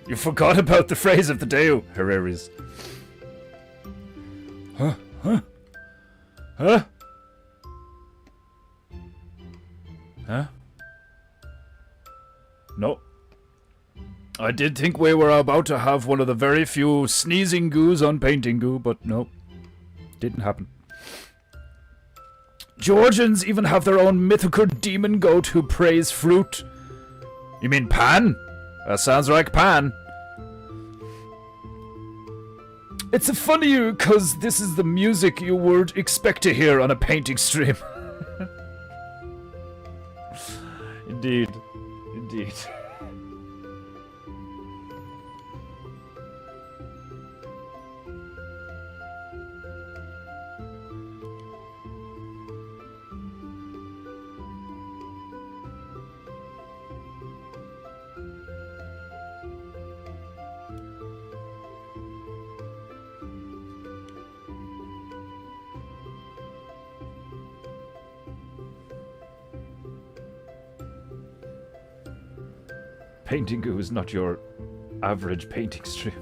You forgot about the phrase of the day, Herreris. Huh? Huh? Huh? Huh? No. I did think we were about to have one of the very few sneezing goos on Painting Goo, but no. Didn't happen. Georgians even have their own mythical demon goat who prays fruit. You mean Pan? That sounds like Pan. It's a funny because this is the music you would expect to hear on a painting stream. Indeed. Indeed. PEINTEINGU is not your average painting stream.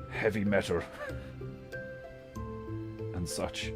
Heavy metal and such.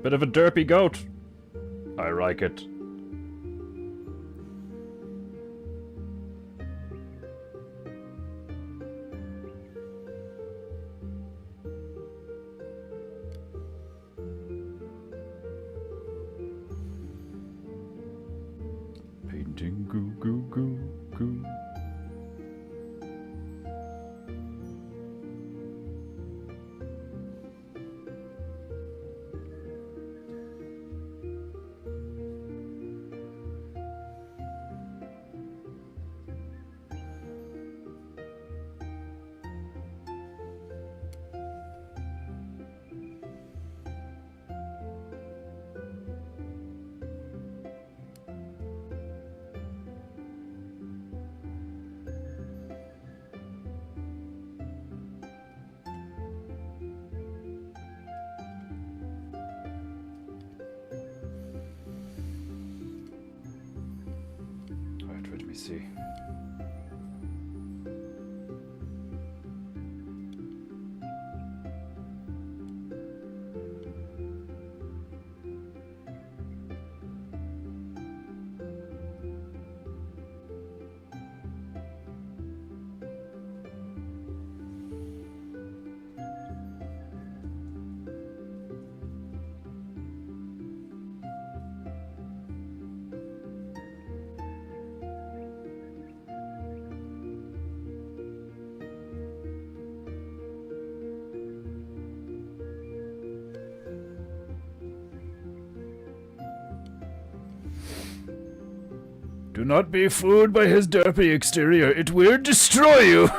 Bit of a derpy goat. I like it. Painting goo goo goo goo. Let me see. Do not be fooled by his derpy exterior. It will destroy you.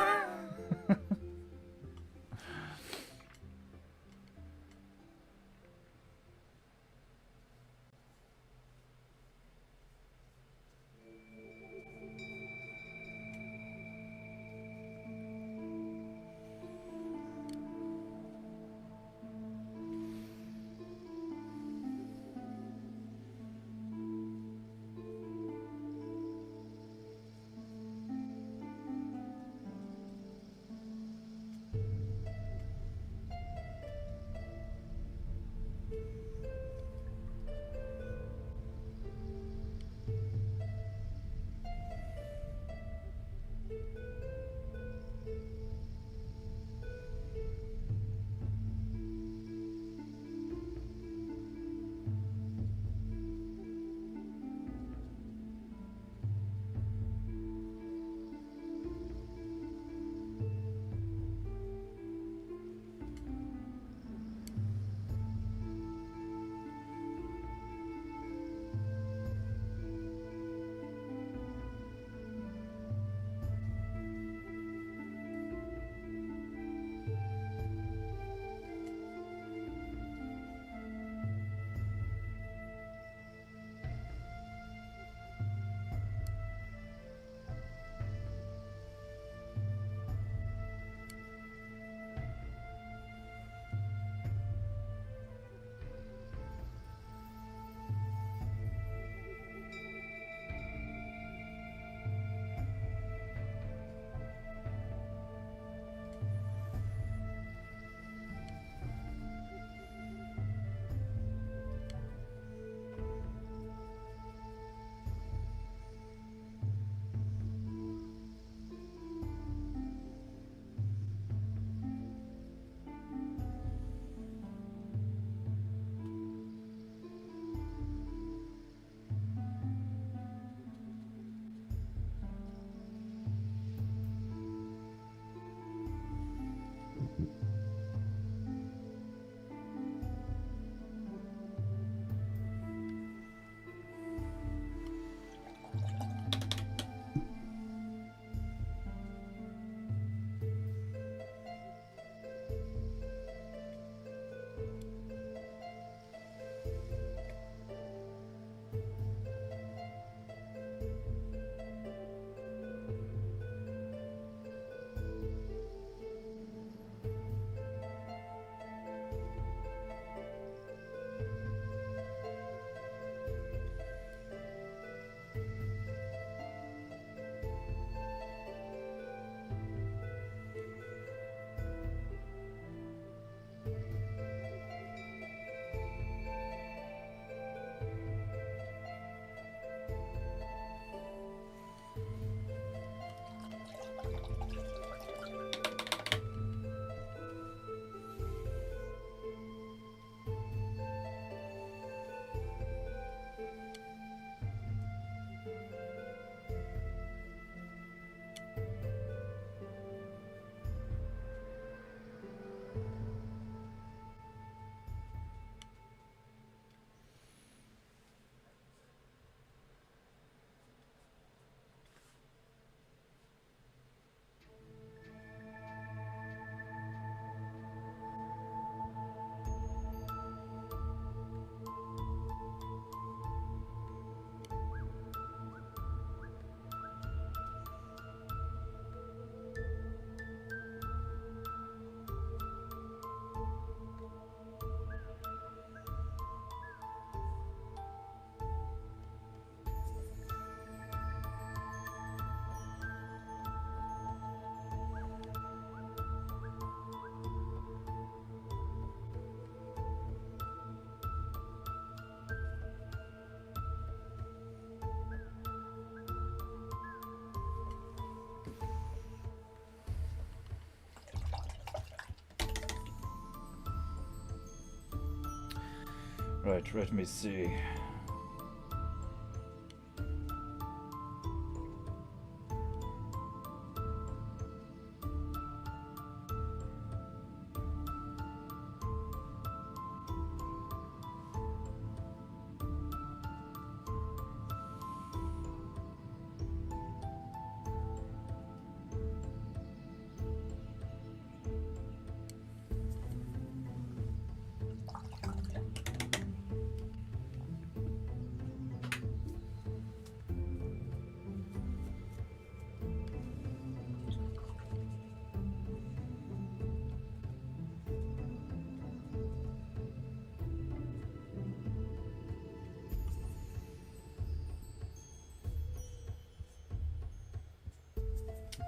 Right, let me see.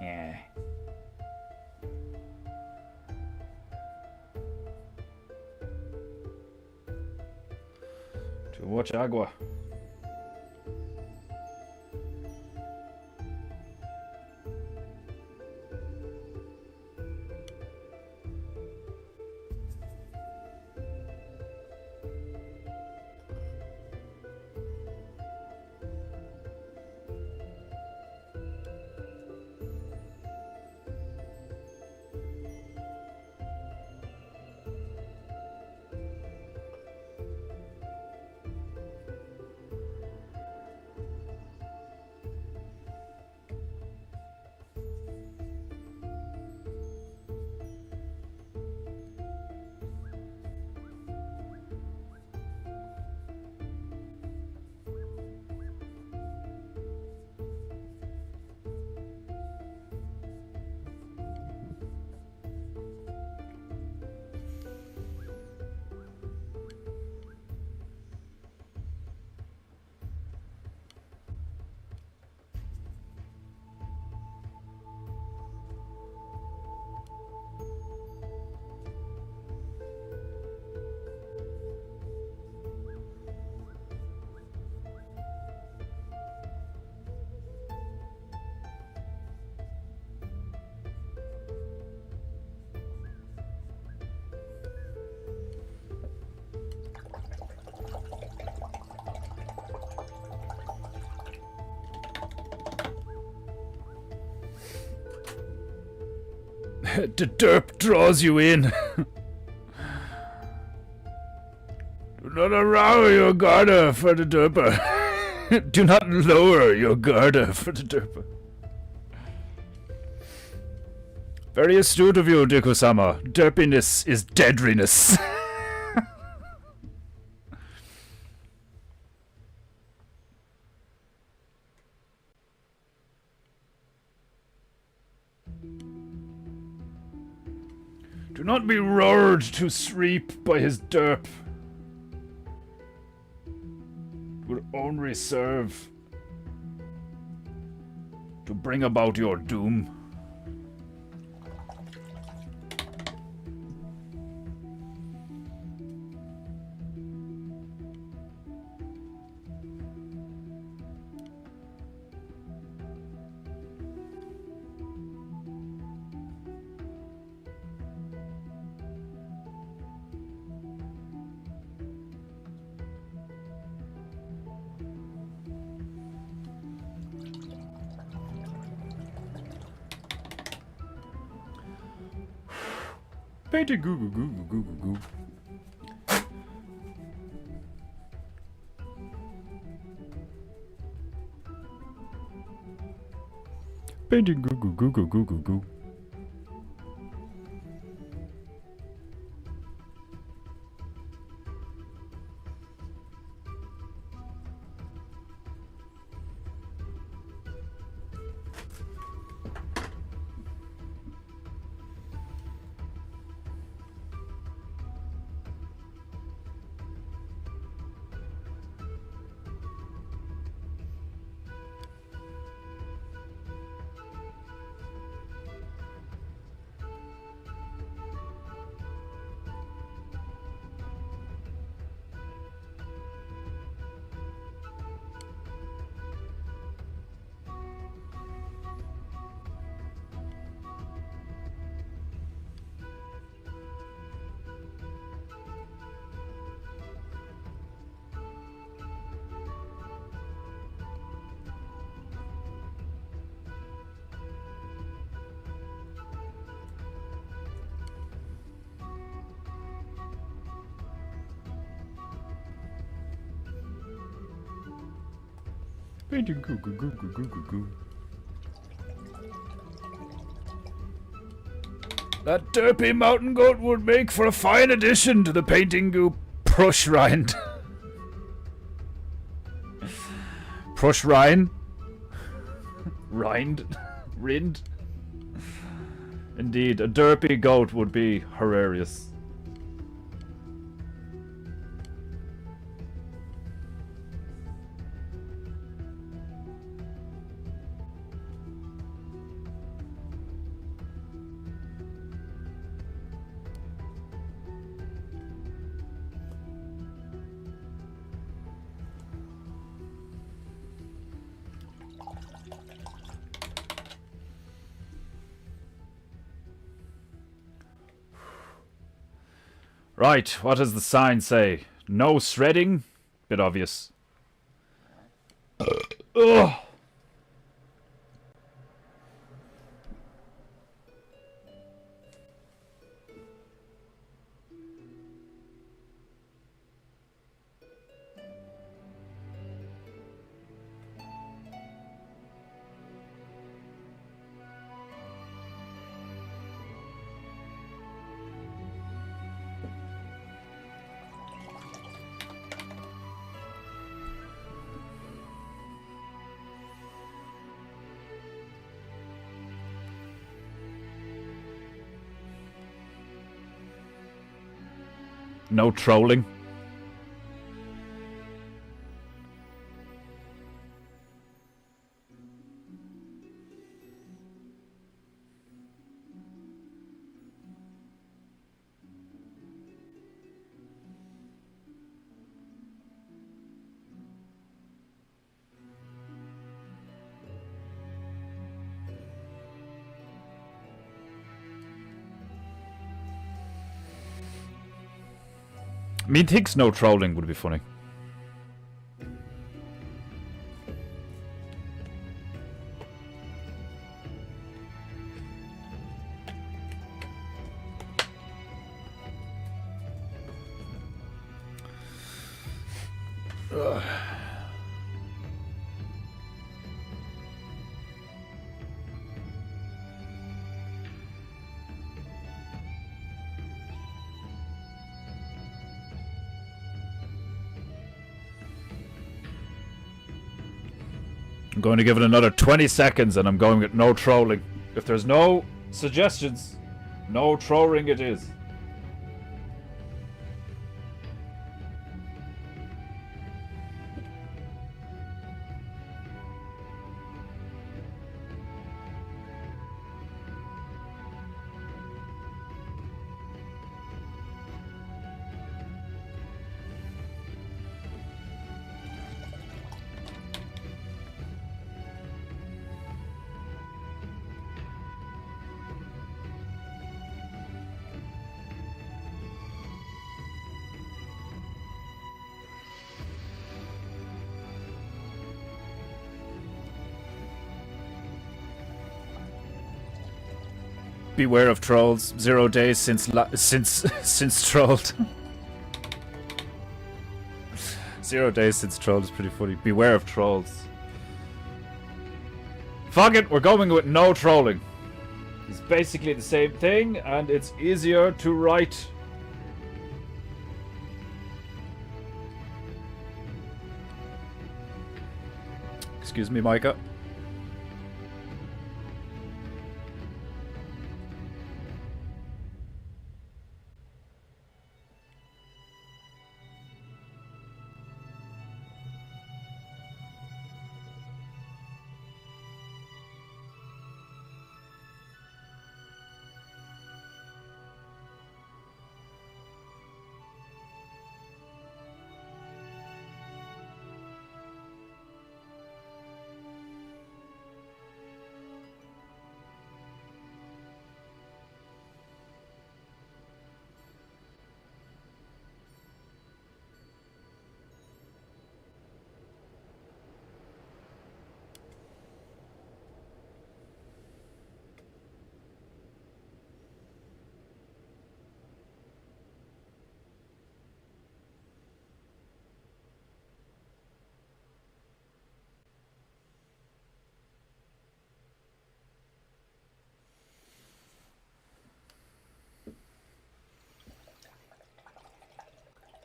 Yeah. Too much agua. The derp draws you in. Do not arouse your garter for the derper. Do not lower your garter for the derper. Very astute of you, Deku-sama. Derpiness is deadliness. Do not be roared to sleep by his derp. It will only serve to bring about your doom. Painting goo goo goo goo goo goo. Painting goo goo goo goo goo goo goo. Painting goo goo goo goo goo goo goo. That derpy mountain goat would make for a fine addition to the painting goo brush rind. Brush rind? Rind? Rind? Indeed, a derpy goat would be hilarious. Right, what does the sign say? No shredding? Bit obvious. Ugh. No trolling. Methinks no trolling would be funny. Ugh. I'm going to give it another 20 seconds and I'm going with no trolling. If there's no suggestions, no trolling it is. Beware of trolls. 0 days since since trolled. 0 days since trolled is pretty funny. Beware of trolls. Fuck it, we're going with no trolling. It's basically the same thing, and it's easier to write. Excuse me, Micah.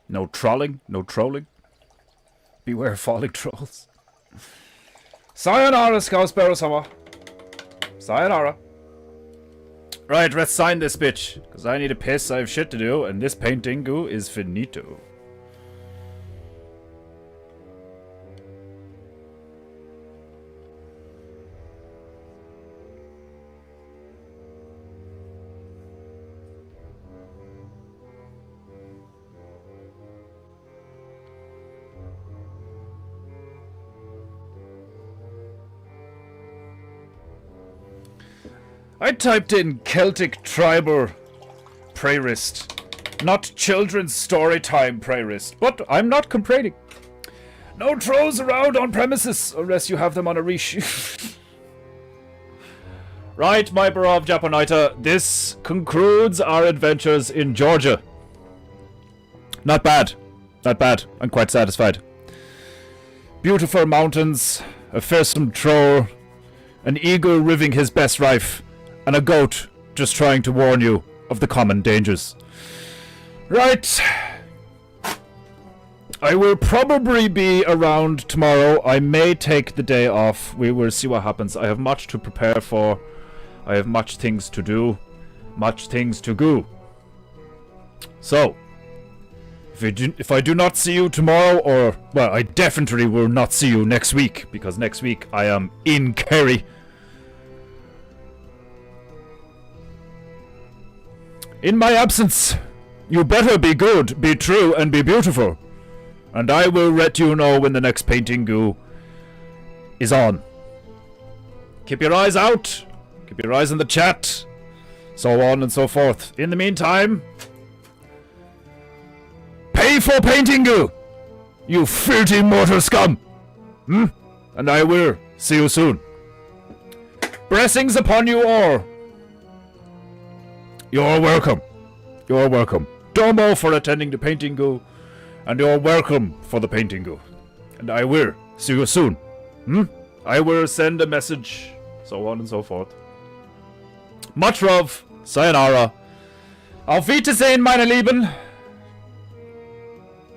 No trolling, no trolling. Beware falling trolls. Sayonara, Scousbarrow-sama. Sayonara. Right, let's sign this bitch. Because I need a piss, I have shit to do, and this PEINTEINGU is finito. I typed in Celtic tribal prairist Not children's story time, prairist. But I'm not complaining. No trolls around on premises, unless you have them on a leash. Right, my beloved Japanita, this concludes our adventures in Georgia. Not bad. Not bad. I'm quite satisfied. Beautiful mountains, a fearsome troll, an eagle living his best life, and a goat just trying to warn you of the common dangers. Right. I will probably be around tomorrow. I may take the day off. We will see what happens. I have much to prepare for. I have much things to do. Much things to go. So, if I do not see you tomorrow, or, well, I definitely will not see you next week, because next week I am in Kerry. In my absence, you better be good, be true, and be beautiful. And I will let you know when the next PEINTEINGU is on. Keep your eyes out. Keep your eyes in the chat. So on and so forth. In the meantime, pay for PEINTEINGU, you filthy mortal scum. And I will see you soon. Blessings upon you all. You're welcome. You're welcome. Domo for attending the PEINTEINGU. And you're welcome for the PEINTEINGU. And I will see you soon. I will send a message. So on and so forth. Much love. Sayonara. Auf Wiedersehen, meine Lieben.